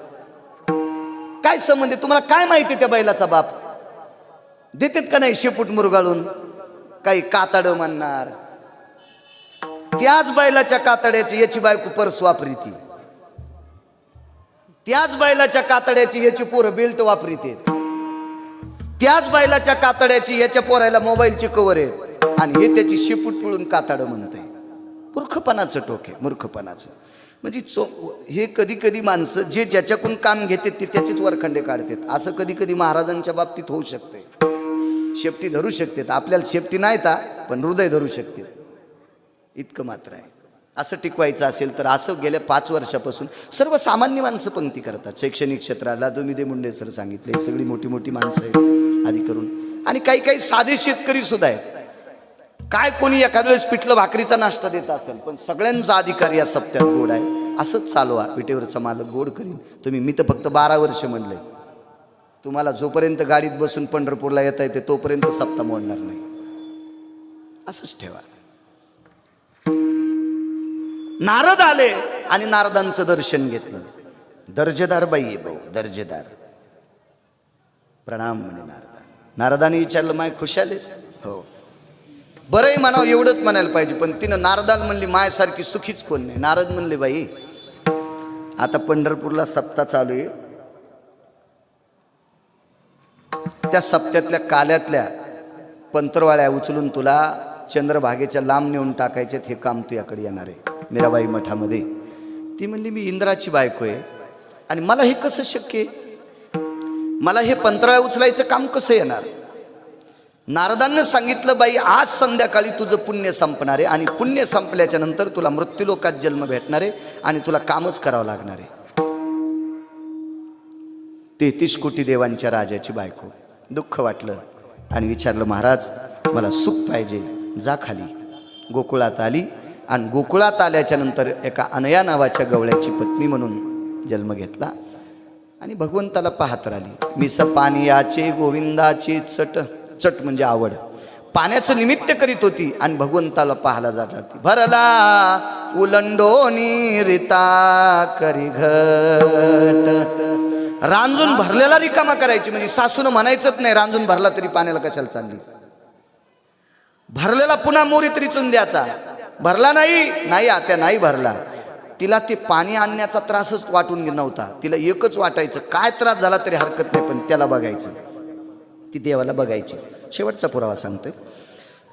काय संबंध आहे तुम्हाला, काय माहिती त्या बैलाचा बाप देतात का नाही शेपूट मुरगाळून. काही कातड म्हणणार, त्याच बैलाच्या कातड्याची याची बायको पर्स वापरीती, त्याच बैलाच्या कातड्याची याची पोरं बेल्ट वापरीते, त्याच बैलाच्या कातड्याची याच्या पोरायला मोबाईलचे कवर आहेत आणि हे त्याची शेपूट पिळून कातड म्हणते. मूर्खपणाचं टोक आहे, मूर्खपणाचं. म्हणजे हे कधी कधी माणसं जे ज्याच्याकडून काम घेतात ते त्याचेच वरखंडे काढतात. असं कधी कधी महाराजांच्या बाबतीत होऊ शकते. शेपटी धरू शकतात, आपल्याला शेपटी नाही ता पण हृदय धरू शकते, इतकं मात्र आहे. असं टिकवायचं असेल तर असं गेल्या 5 वर्षापासून सर्वसामान्य माणसं पंक्ती करतात. शैक्षणिक क्षेत्राला दुमिदे मुंडे सर सांगितले, सगळी मोठी मोठी माणसं आहेत आधी करून, आणि काही साधे शेतकरी सुद्धा आहेत. काय कोणी एखाद्या वेळेस पिठलं भाकरीचा नाश्ता देत असेल, पण सगळ्यांचा अधिकार या सप्त्यात गोड आहे. असंच चालवा. विटेवरचा मालक गोड करीन तुम्ही. मी तर फक्त 12 वर्ष म्हणलंय. तुम्हाला जोपर्यंत गाडीत बसून पंढरपूरला येता येते तोपर्यंत सप्ताह मोडणार नाही. असंच ठेवा. नारद आले आणि नारदांचं दर्शन घेतलं. दर्जेदार बाई आहे भाऊ, दर्जेदार. प्रणाम म्हणे नारदा. नारदाने विचारलं माय खुशालेस. हो. बरंही म्हणावं एवढंच म्हणायला पाहिजे, पण तिनं नारदाला म्हणली मायासारखी सुखीच कोण नाही. नारद म्हणले बाई आता पंढरपूरला सप्ताह चालू आहे, त्या सप्त्यातल्या काल्यातल्या पंतरवाळ्या उचलून तुला चंद्रभागेच्या लांब नेऊन टाकायचे, हे काम तुझ्याकडे येणार आहे मीराबाई मठामध्ये. ती म्हणली मी इंद्राची बायको आहे आणि मला हे कसं शक्य आहे, मला हे पंतराळ्या उचलायचं काम कसं येणार. नारदांना सांगितलं बाई आज संध्याकाळी तुझं पुण्य संपणार आहे आणि पुण्य संपल्याच्या नंतर तुला मृत्यूलोकात जन्म भेटणार आहे आणि तुला कामच करावं लागणार आहे. 33 कोटी देवांच्या राजाची बायको. दुःख वाटलं आणि विचारलं महाराज मला सुख पाहिजे, जा खाली. गोकुळात आली आणि गोकुळात आल्याच्या नंतर एका अनया नावाच्या गवळ्याची पत्नी म्हणून जन्म घेतला आणि भगवंताला पाहत राहिली. मिस पानियाचे गोविंदाची चट, चट म्हणजे आवड, पाण्याचं निमित्त करीत होती आणि भगवंताला पाहायला जात होती. भरला उलंडोनी रिता करी घट, रांजून भरलेला रिकामा करायची. म्हणजे सासून म्हणायचंच नाही रांजून भरला तरी पाण्याला कशाला चाललीस, भरलेला पुन्हा मोरीत रिचून द्यायचा. भरला नाही आत्या नाही भरला. तिला ते पाणी आणण्याचा त्रासच वाटून नव्हता, तिला एकच वाटायचं काय त्रास झाला तरी हरकत नाही पण त्याला बघायचं, ती देवाला बघायची. शेवटचा पुरावा सांगतोय.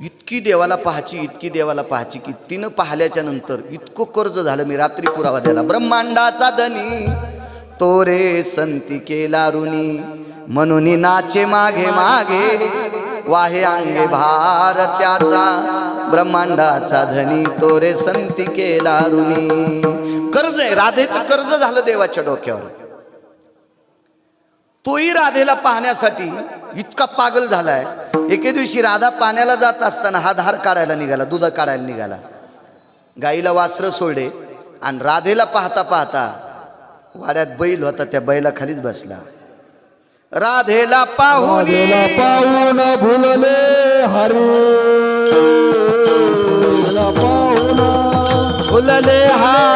इतकी देवाला पाहायची, इतकी देवाला पाहायची की तिनं पाहिल्याच्या नंतर इतकं कर्ज झालं. मी रात्री पुरावा द्याला. ब्रह्मांडाचा धनी तोरे संती केला ऋणी, म्हणून नाचे मागे मागे वाहे अंगे भार त्याचा. ब्रह्मांडाचा धनी तोरे संती केला ऋणी. कर्ज आहे, राधेचं कर्ज झालं देवाच्या डोक्यावर. तोही राधेला पाहण्यासाठी इतका पागल झालाय. एके दिवशी राधा पाण्याला जात असताना हा धार काढायला निघाला, दूध काढायला निघाला. गाईला वासरं सोडले आणि राधेला पाहता पाहता वाड्यात बैल होता, त्या बैला खालीच बसला. राधेला पाहून भुलले हरे, फुलले हारे,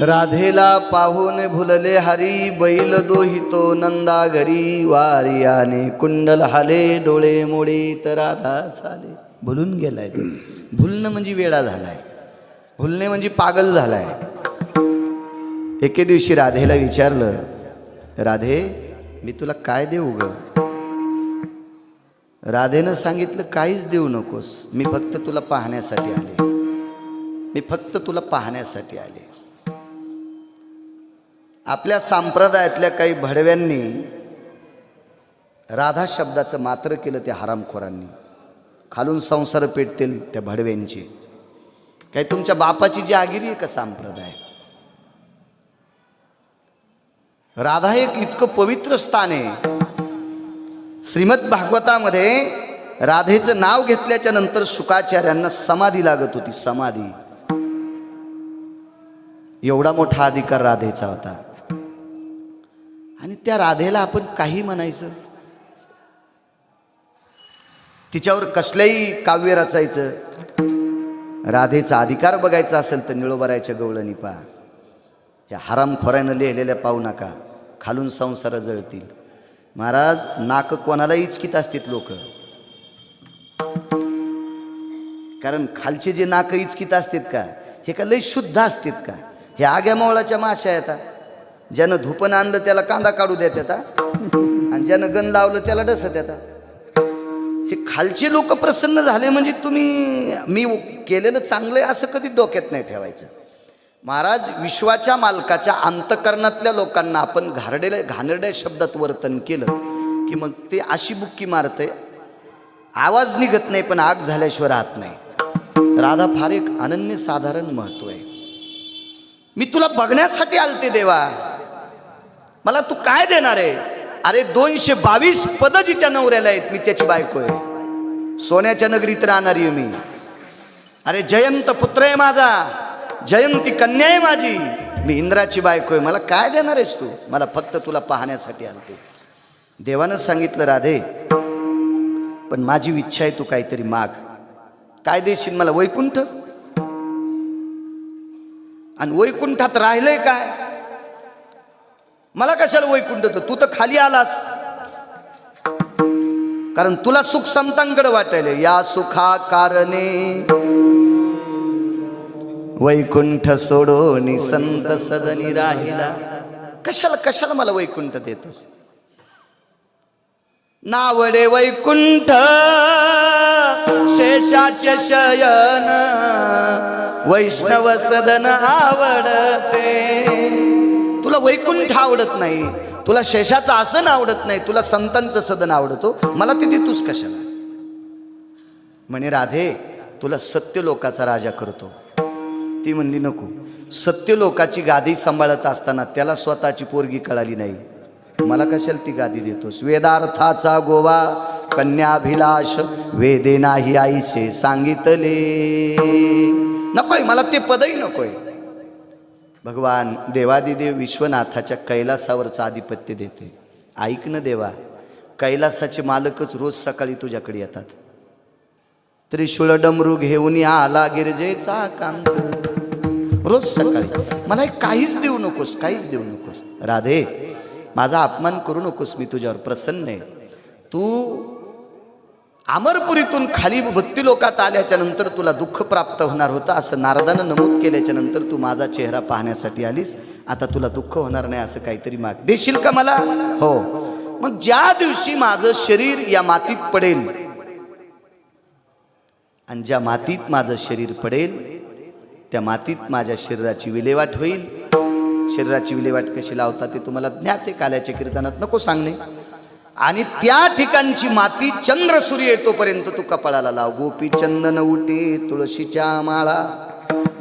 राधेला पाहून भुलले हरी, बैल दोहितो नंदा घरी. वारियाने कुंडल हाले, डोळे मोडे तर राधा चाले. भुलून गेलाय ते. भुलणं म्हणजे वेडा झालाय, भुलणे म्हणजे पागल झालाय. एके दिवशी राधेला विचारलं, राधे मी तुला काय देऊ ग? राधेनं सांगितलं काहीच देऊ नकोस, मी फक्त तुला पाहण्यासाठी आले, मी फक्त तुला पाहण्यासाठी आले. आपल्या संप्रदायातल्या काही भडव्यांनी राधा शब्दाचं मात्र केलं त्या हरामखोरांनी. खालून संसार पेटतील त्या भडव्यांची. काही तुमच्या बापाची जी आगिरी आहे का संप्रदाय? राधा एक इतकं पवित्र स्थान आहे. श्रीमद भागवतामध्ये राधेचं नाव घेतल्याच्या नंतर शुकाचार्यांना समाधी लागत होती, समाधी. एवढा मोठा अधिकार राधेचा होता. आणि त्या राधेला आपण काही म्हणायचं, तिच्यावर कसलंही काव्य रचायचं. राधेचा अधिकार बघायचा असेल तर निळोबरायच्या गवळणी पहा. या हरामखोरानं लिहिलेल्या पाहू नका, खालून संसार जळतील. महाराज नाक कोणाला इचकीत असतात लोक, कारण खालचे जे नाक इचकीत असतात का हे का लय शुद्ध असतात का? हे आग्या मावळाच्या माश्या येतात. ज्यानं धुपण आणलं त्याला कांदा काढू देत येतात आणि ज्यानं गण लावलं त्याला डसत येतात. हे खालचे लोक प्रसन्न झाले म्हणजे तुम्ही मी केलेलं चांगलं आहे असं कधी डोक्यात नाही ठेवायचं. महाराज विश्वाच्या मालकाच्या अंतकरणातल्या लोकांना आपण घाणेरड्या शब्दात वर्तन केलं की मग ते अशी बुक्की मारते, आवाज निघत नाही पण आग झाल्याशिवाय राहत नाही. राधा फार एक अनन्यसाधारण महत्व आहे. मी तुला बघण्यासाठी आलते देवा, मला तू काय देणार आहे? अरे 222 पद जिच्या नवऱ्याला आहेत, मी त्याची बायको आहे. सोन्याच्या नगरीत राहणारी मी. अरे जयंत पुत्र आहे माझा, जयंती कन्या आहे माझी, मी इंद्राची बायको आहे. मला काय देणार आहेस तू? मला फक्त तुला पाहण्यासाठी आलते. देवानं सांगितलं राधे पण माझी इच्छा आहे, तू काहीतरी माग. काय देशील मला? वैकुंठ. आणि वैकुंठात राहिलंय काय? मला कशाला वैकुंठ तू तर खाली आलास, कारण तुला सुख संतांकडे वाटायला. या सुखा कारणे वैकुंठ सोडोनी संत सदनी राहिला. कशाला कशाला मला वैकुंठ देतोस? नावडे वैकुंठ शेषाचे शयन वैष्णव सदन आवडते. तुला वैकुंठ आवडत नाही, तुला शेषाचं आसन आवडत नाही, तुला संतांचं सदन आवडतो, मला ते देतोस कशाला? म्हणे राधे तुला सत्य लोकाचा राजा करतो. ती म्हणली नको. सत्य लोकाची गादी सांभाळत असताना त्याला स्वतःची पोरगी कळाली नाही, मला कशाला ती गादी देतोस? वेदार्थाचा गोवा कन्याभिलाष वेदे नाही आईसे सांगितले. नकोय मला ते पदही नकोय. भगवान देवादिदेव विश्वनाथाच्या कैलासावरचं आधिपत्य देते. ऐक न देवा, कैलासाचे मालकच रोज सकाळी तुझ्याकडे येतात. त्रिशूळ डमरू घेऊन आला गिरजेचा कांत. रोज सकाळी मला काहीच देऊ नकोस, काहीच देऊ नकोस. राधे माझा अपमान करू नकोस, मी तुझ्यावर प्रसन्न आहे. तू अमरपुरीतून खाली भक्ती लोकात आल्याच्या नंतर तुला दुःख प्राप्त होणार होतं असं नारदानं नमूद केल्याच्या नंतर तू माझा चेहरा पाहण्यासाठी आलीस. आता तुला दुःख होणार नाही असं काहीतरी माग देशील का मला? हो. मग ज्या दिवशी माझं शरीर या मातीत पडेल आणि ज्या मातीत माझं शरीर पडेल त्या मातीत माझ्या शरीराची विल्हेवाट होईल. शरीराची विल्हेवाट कशी लावतात ते तुम्हाला ज्ञात आहे, काल्याच्या कीर्तनात नको सांगणे. आणि त्या ठिकाणची माती चंद्र सूर्य येतोपर्यंत तू कपाळाला लाव. गोपी चंदन उठे तुळशीच्या माळा.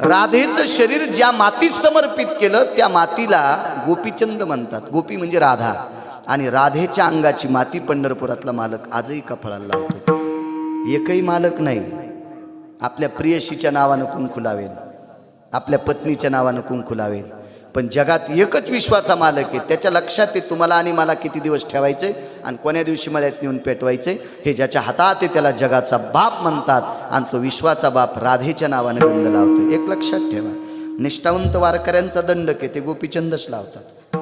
राधेचं शरीर ज्या मातीत समर्पित केलं त्या मातीला गोपीचंद म्हणतात. गोपी म्हणजे राधा. आणि राधेच्या अंगाची माती पंढरपुरातला मालक आजही कपाळाला लावतो. एकही मालक नाही आपल्या प्रियशीच्या नावानं कुंकू लावेल, आपल्या पत्नीच्या नावानं कुंकू लावेल, पण जगात एकच विश्वाचा मालक आहे. त्याच्या लक्षात आहे तुम्हाला आणि मला किती दिवस ठेवायचे आणि कोण्या दिवशी मळ्यात नेऊन पेटवायचे. हे ज्याच्या हातात आहे त्याला जगाचा बाप म्हणतात. आणि तो विश्वाचा बाप राधेच्या नावानं गंध लावतो. एक लक्षात ठेवा, निष्ठावंत वारकऱ्यांचा दंडक आहे ते गोपीचंदच लावतात.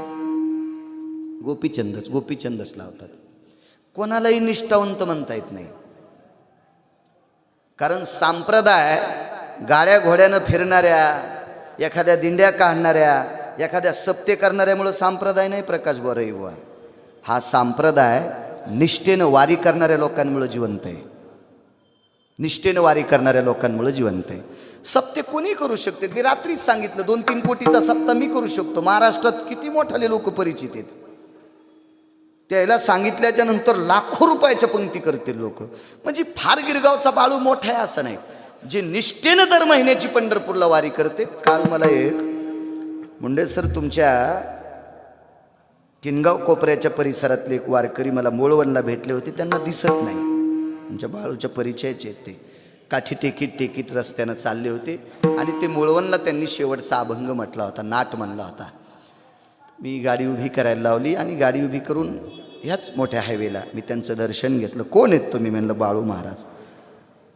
गोपीचंदच लावतात. कोणालाही निष्ठावंत म्हणता येत नाही, कारण संप्रदाय गाड्या घोड्यानं फिरणाऱ्या, एखाद्या दिंड्या काढणाऱ्या, एखाद्या सप्ते करणाऱ्यामुळं संप्रदाय नाही प्रकाश बोरई बुवा. हा संप्रदाय निष्ठेनं वारी करणाऱ्या लोकांमुळे जिवंत आहे. निष्ठेनं वारी करणाऱ्या लोकांमुळे जिवंत आहे. सप्ते कोणी करू शकते. मी रात्रीच सांगितलं 2-3 कोटीचा सप्ता मी करू शकतो. महाराष्ट्रात किती मोठाले लोक परिचित आहेत. त्याला सांगितल्याच्या नंतर लाखो रुपयाच्या पंक्ती करतील लोक. म्हणजे फार गिरगावचा बाळू मोठा आहे असं नाही. जे निष्ठेनं दर महिन्याची पंढरपूरला वारी करते. काल मला एक मुंडे सर तुमच्या किनगाव कोपऱ्याच्या परिसरातले एक वारकरी मला मोळवणला भेटले होते. त्यांना दिसत नाही, तुमच्या बाळूच्या परिचयाचे आहेत. ते काठी टेकीत रस्त्यानं चालले होते आणि ते मोळवणला त्यांनी शेवटचा अभंग म्हटला होता, नाट म्हणला होता. मी गाडी उभी करायला लावली आणि गाडी उभी करून ह्याच मोठ्या हायवेला मी त्यांचं दर्शन घेतलं. कोण आहेत तुम्ही? म्हणलं बाळू महाराज.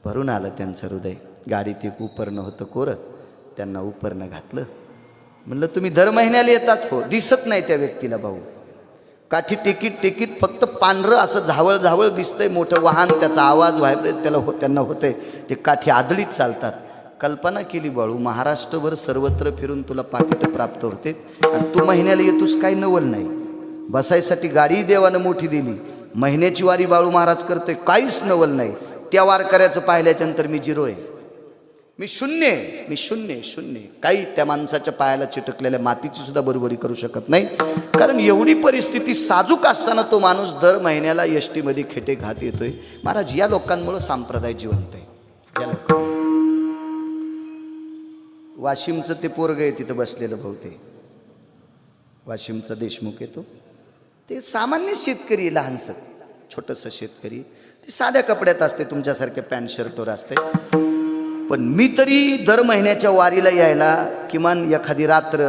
भरून आलं त्यांचं हृदय. गाडीत एक उपरणं होतं कोरं, त्यांना उपरणं घातलं. म्हणलं तुम्ही दर महिन्याला येतात? हो. दिसत नाही त्या व्यक्तीला भाऊ. काठी टेकीत फक्त पांढरं असं झावळ दिसतंय, मोठं वाहन, त्याचा आवाज व्हायब्रेट त्यांना होतंय. ते काठी आदळीत चालतात. कल्पना केली बाळू, महाराष्ट्रभर सर्वत्र फिरून तुला पाकिटं प्राप्त होते आणि तू महिन्याला येतोस, काही नवल नाही. बसायसाठी गाडी देवानं मोठी दिली. महिन्याची वारी बाळू महाराज करतोय, काहीच नवल नाही. त्या वारकऱ्याचं पाहिल्याच्यानंतर मी झिरो आहे. मी शून्य. काही त्या माणसाच्या पायाला चिटकलेल्या मातीची सुद्धा बरोबरी करू शकत नाही. कारण एवढी परिस्थिती साजूक असताना तो माणूस दर महिन्याला एसटी मध्ये खेटे घात येतोय. महाराज या लोकांमुळे संप्रदाय जिवंत आहे. या लोकांना वाशिमचं ते पोरग आहे तिथं बसलेलं भाऊ, ते वाशिमचा देशमुख येतो. ते सामान्य शेतकरी, लहानसं छोटंसं शेतकरी. ते साध्या कपड्यात असते, तुमच्यासारख्या पॅन्ट शर्टवर असते. पण मी तरी दर महिन्याच्या वारीला यायला किमान एखादी रात्र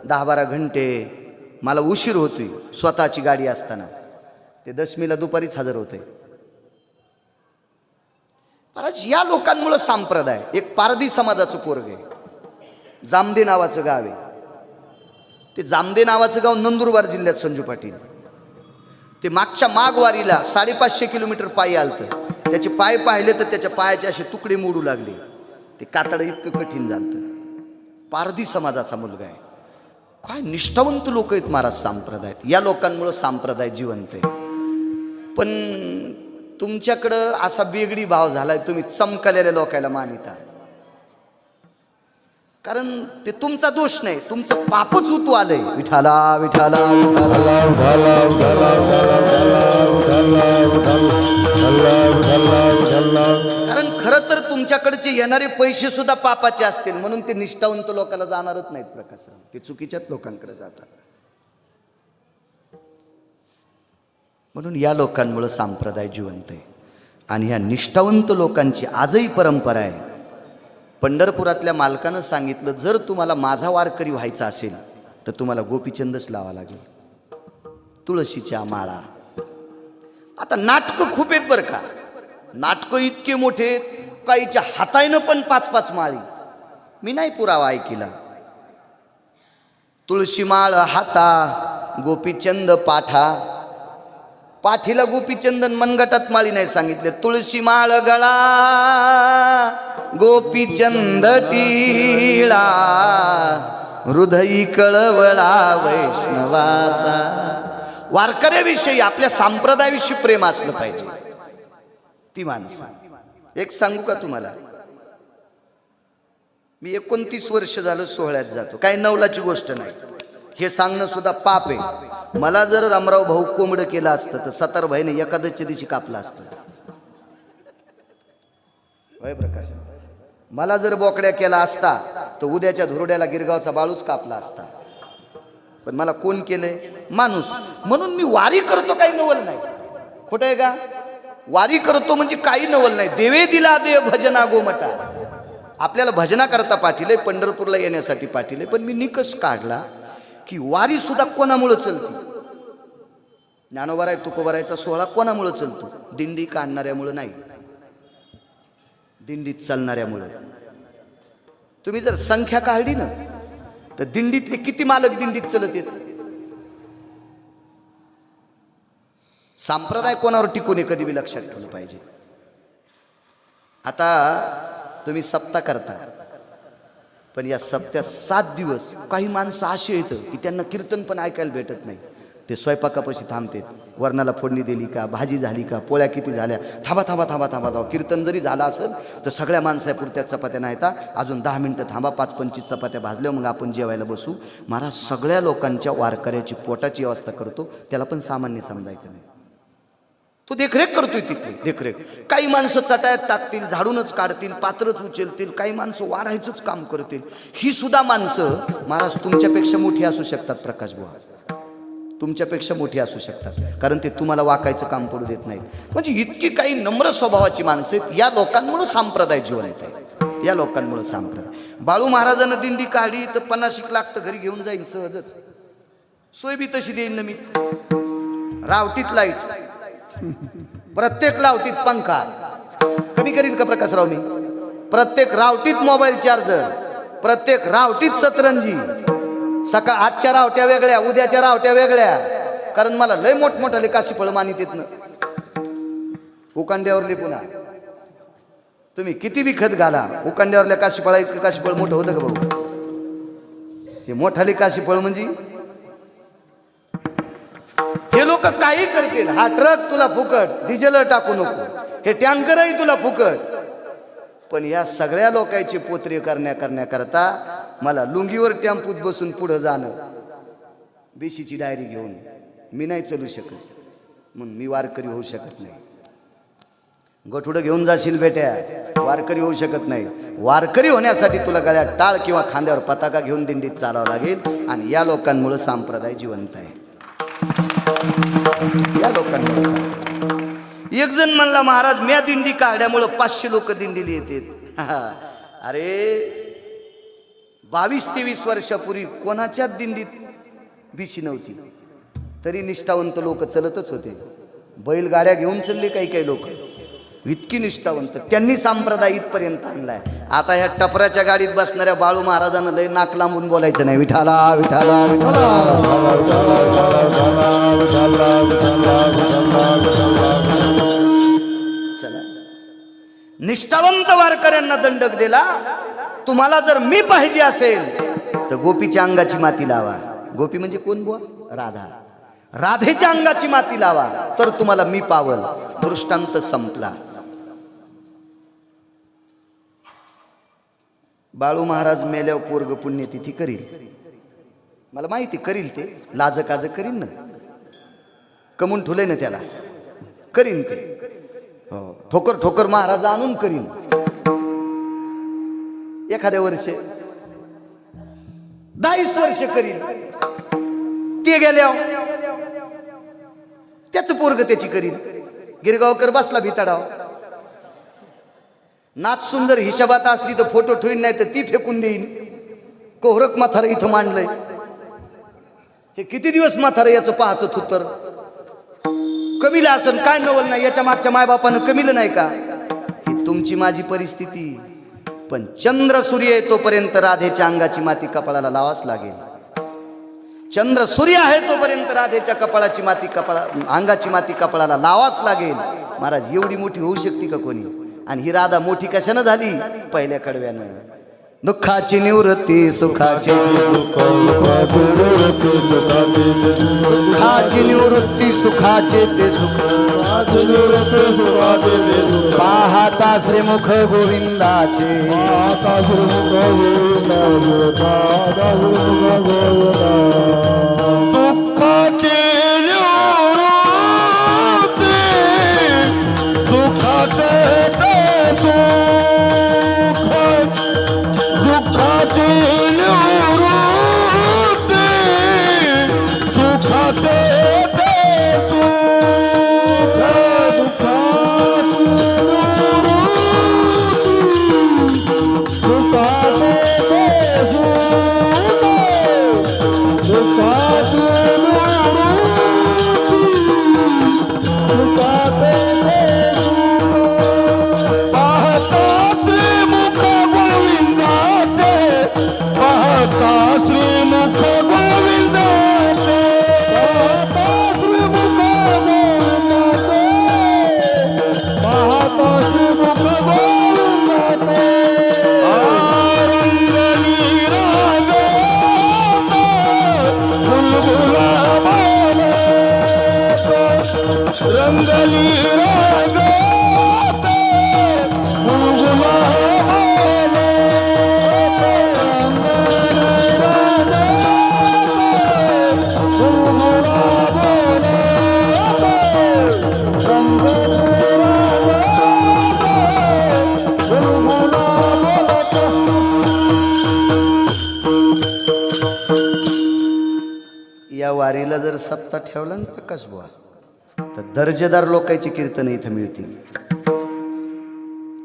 10-12 घंटे मला उशीर होतोय स्वतःची गाडी असताना. ते दशमीला दुपारीच हजर होते. महाराज या लोकांमुळे संप्रदाय. एक पारधी समाजाचं पोरग आहे, जामदे नावाचं गाव आहे. ते जामदे नावाचं गाव नंदुरबार जिल्ह्यात संजू पाटील. ते मागच्या माघवारीला 550 किलोमीटर पायी आलतं. त्याचे पाय पाहिले तर त्याच्या पायाचे असे तुकडे मोडू लागले. ते कातडं इतकं कठीण झालं. पारधी समाजाचा मुलगा आहे. काय निष्ठावंत लोक आहेत महाराज संप्रदायात. या लोकांमुळं संप्रदाय जिवंत आहे. पण तुमच्याकडं असा बेगडी भाव झालाय, तुम्ही चमकलेल्या लोकांना मानिता. कारण ते तुमचा दोष नाही, तुमचं पापच उतू आलंय. विठाला विठाला विठाला उठाला उठाला कारण खरं तर तुमच्याकडचे येणारे पैसे सुद्धा पापाचे असतील, म्हणून ते निष्ठावंत लोकांना जाणारच नाहीत प्रकाशराव. ते चुकीच्याच लोकांकडे जातात. म्हणून या लोकांमुळे संप्रदाय जिवंत आहे. आणि ह्या निष्ठावंत लोकांची आजही परंपरा आहे. पंढरपुरातल्या मालकानं सांगितलं, जर तुम्हाला माझा वारकरी व्हायचा असेल तर तुम्हाला गोपीचंदच लावा लागेल, तुळशीच्या माळा. आता नाटकं खूप आहेत बरं का. नाटकं इतके मोठे आहेत, काहीच्या हातायनं पण 5-5 माळी. मी नाही पुरावा ऐकिला. तुळशी माळ हाता गोपीचंद पाठा. पाठीला गोपीचंदन, मनगटात माळी नाही सांगितले. तुळशी माळ गळा गोपीचंद टिळा, हृदयी कळवळा वैष्णवाचा. वारकऱ्याविषयी, आपल्या संप्रदायाविषयी प्रेम असलं पाहिजे. ती माणसं एक सांगू का तुम्हाला, मी 29 वर्ष झालं सोहळ्यात जातो. काही नवलाची गोष्ट नाही. हे सांगणं सुद्धा पाप आहे. मला जर रामराव भाऊ कोंबडं केलं असतं तर सतार भाईने एकादशीच्या दिवशी कापलं असतं. होय प्रकाश. मला जर बोकड्या केला असता तर उद्याच्या धुरड्याला गिरगावचा बाळूच कापला असता. पण मला कोण केलंय? माणूस. म्हणून मी वारी करतो, काही नवल नाही. खोटं आहे का? वारी करतो म्हणजे काही नवल नाही. देवे दिला देव भजना गोमटा. आपल्याला भजना करता पाठीले, पंढरपूरला येण्यासाठी पाठीले. पण मी निकष काढला की वारी सुद्धा कोणामुळे चलती. ज्ञानोबाराय तुकोबारायचा सोहळा कोणामुळे चलतो? दिंडी काढणाऱ्यामुळं नाही, दिंडीत चालणाऱ्यामुळं. तुम्ही जर संख्या काढली ना तर दिंडीतले किती मालक दिंडीत चलत येत. संप्रदाय कोणावर टिकून आहे कधी बी लक्षात ठेवलं पाहिजे. आता तुम्ही सप्ताह करता, पण या सप्त्यात 7 दिवस काही माणसं अशी येतं की त्यांना कीर्तन पण ऐकायला भेटत नाही. ते स्वयंपाकापाशी थांबतात. वरणाला फोडणी दिली का, भाजी झाली का, पोळ्या किती झाल्या, थांबा थांबा थांबा थांबा थांबा. कीर्तन जरी झालं असेल तर सगळ्या माणसापुरत्या चपात्या नाही येतात. अजून 10 मिनटं थांबा, 5-25 चपात्या भाजल्या, मग आपण जेवायला बसू. महाराज सगळ्या लोकांच्या वारकऱ्याची पोटाची व्यवस्था करतो. त्याला पण सामान्य समजायचं नाही. तो देखरेख करतोय तिथली देखरेख. काही माणसं चटायात टाकतील, झाडूनच काढतील, पात्रच उचलतील, काही माणसं वाढायचंच काम करतील. ही सुद्धा माणसं महाराज तुमच्यापेक्षा मोठी असू शकतात. प्रकाश बुवा तुमच्यापेक्षा मोठी असू शकतात, कारण ते तुम्हाला वाकायचं काम पडू देत नाहीत. म्हणजे इतकी काही नम्र स्वभावाची माणसं आहेत. या लोकांमुळे संप्रदाय जिवंत आहे. या लोकांमुळे संप्रदाय. बाळू महाराजांना दिंडी काढली तर 50 लाख तर घरी घेऊन जाईन सहजच. सोय बी तशी देईन ना मी. रावटीत लाईट, प्रत्येक रावटीत पंखा. कमी करील का प्रकाशराव मी? प्रत्येक रावटीत मोबाईल चार्जर, प्रत्येक रावटीत सतरंजी. सकाळ आजच्या रावट्या वेगळ्या, उद्याच्या रावट्या वेगळ्या. कारण मला लय मोठमोठाले काशी फळ मानित येत ना. उकांड्यावरले पुन्हा तुम्ही किती बी खत घाला, उकांड्यावरल्या काशी फळा इतकं काशी फळ मोठं होतं का भाऊ? हे मोठाले काशी फळ म्हणजे हे लोक काही करतील. हा ट्रक तुला फुकट, डिझेल टाकू नको, हे टँकरही तुला फुकट. पण या सगळ्या लोकांचे पोत्रे करण्याकरता मला लुंगीवर टेम्पूत बसून पुढं जाणं, बेशीची डायरी घेऊन मी नाही चालू शकत. म्हणून मी वारकरी होऊ शकत नाही. गठुडं घेऊन जाशील बेट्या, वारकरी होऊ शकत नाही. वारकरी होण्यासाठी तुला गळ्यात टाळ किंवा खांद्यावर पताका घेऊन दिंडीत चालावं लागेल. आणि या लोकांमुळे संप्रदाय जिवंत आहे. या लोकांमुळे. एक जण म्हणला, महाराज म्या दिंडी काढल्यामुळं 500 लोक दिंडीला येतात. अरे 22-23 वर्षापूर्वी कोणाच्याच दिंडीत बिशी नव्हती, तरी निष्ठावंत लोक चलतच होते. बैलगाड्या घेऊन चालले काही काही लोक. इतकी निष्ठावंत त्यांनी संप्रदाय इथपर्यंत आणलाय. आता ह्या टपऱ्याच्या गाडीत बसणाऱ्या बाळू महाराजांना लय नाक लांबून बोलायचं नाही, विठाला विठाला विठाला. चला, निष्ठावंत वारकऱ्यांना दंडक दिला. तुम्हाला जर मी पाहिजे असेल तर गोपीच्या अंगाची माती लावा. गोपी म्हणजे कोण बुवा? राधा. राधेच्या अंगाची माती लावा तर तुम्हाला मी पावल. दृष्टांत संपला. बाळू महाराज मेल्यावर पोरग पुण्यतिथी करील, मला माहिती करील. ते लाज काज करीन ना, कमून ठुले ना त्याला, करीन ते. हो, ठोकर ठोकर महाराज आणून करीन. एखाद्या वर्ष 22 वर्ष करीन. ते गेल्यावर त्याच पोरग त्याची करील. गिरगावकर बसला भिताडाव. नाच सुंदर हिशोबात असली तर फोटो ठेवीन, नाही तर ती फेकून देईन. कोहरक म्हातारं इथं मांडलंय. हे किती दिवस म्हातारं याचं पाहाचं थुत्तर. कमीला असन काय नवल नाही, याच्या मागच्या मायबापानं कमीलं नाही का? ही तुमची माझी परिस्थिती. पण चंद्र सूर्य आहे तोपर्यंत राधेच्या अंगाची माती कपाळाला लावाच लागेल. चंद्र सूर्य आहे तोपर्यंत राधेच्या कपाळाची माती अंगाची माती कपाळाला लावाच लागेल. महाराज, एवढी मोठी होऊ शकते का कोणी? आणि ही राधा मोठी कशानं झाली? पहिल्या कडव्यानं. दुःखाची निवृत्ती सुखाची, दुःखाची निवृत्ती सुखाचे ते सुख, पाहता श्रीमुख गोविंदाचे, दुःखाचे सुखाचे दुःखाचे निवृत्ती सुखाचे या वारीला जर सप्ताह ठेवला ना प्रकाश बुवा, तर दर्जेदार लोकांची कीर्तन इथं मिळतील.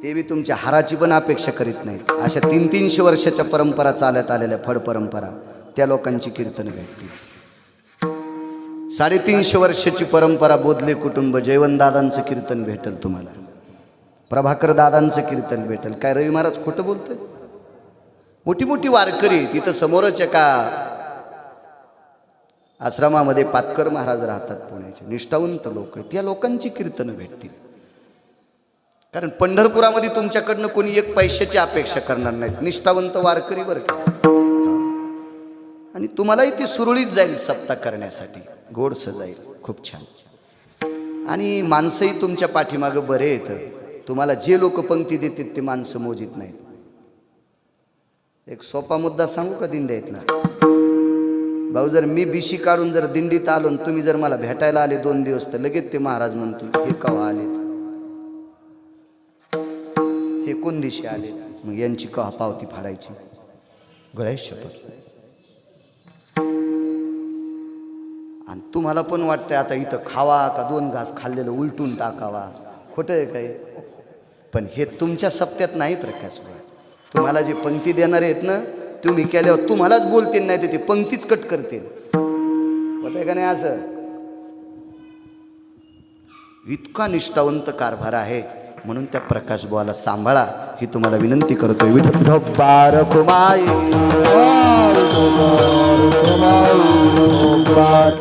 ते बी तुमच्या हाराची पण अपेक्षा करीत नाहीत. अशा 300-300 वर्षाच्या परंपरा चालत आलेल्या फड परंपरा, त्या लोकांची कीर्तन भेटतील. 350 वर्षाची परंपरा बोधले कुटुंब, जयवंतदादांचं कीर्तन भेटेल तुम्हाला, प्रभाकर दादांचं कीर्तन भेटेल. काय रवी महाराज खोटं बोलतोय? मोठी मोठी वारकरी तिथं समोरच एका आश्रमामध्ये पातकर महाराज राहतात, पुण्याचे निष्ठावंत लोक आहेत. त्या लोकांची कीर्तनं भेटतील. कारण पंढरपुरामध्ये तुमच्याकडनं कोणी एक पैशाची अपेक्षा करणार नाहीत. निष्ठावंत वारकरी बरं का. आणि तुम्हालाही ती सुरळीत जाईल सप्ताह करण्यासाठी, गोडसं जाईल. खूप छान. आणि माणसंही तुमच्या पाठीमागं बरे येतं. तुम्हाला जे लोक पंक्ती देतात ते माणसं मोजित नाहीत. एक सोपा मुद्दा सांगू का दिंड्यातला? भाऊ, जर मी बिशी काढून जर दिंडीत आलो, तुम्ही जर मला भेटायला आले 2 दिवस, तर लगेच ते महाराज म्हणतो हे कवा आलेत, हे कोण दिशी आले, मग यांची कवा पावती फाडायची. गळ्यात शपथ. आणि तुम्हाला पण वाटतंय आता इथं खावा का 2 घास खाल्लेलं उलटून टाकावा. खोटं आहे काय? पण हे तुमच्या सप्त्यात नाही प्रकाश. तुम्हाला जे पंक्ती देणारे आहेत ना, तुम्ही केल्यावर तुम्हालाच बोलतील, नाही तर ते पंक्तीच कट करतील. होतंय का नाही असं? इतका निष्ठावंत कारभार आहे. म्हणून त्या प्रकाश बुवाला सांभाळा ही तुम्हाला विनंती करतोय. विठोबा रखुमाई.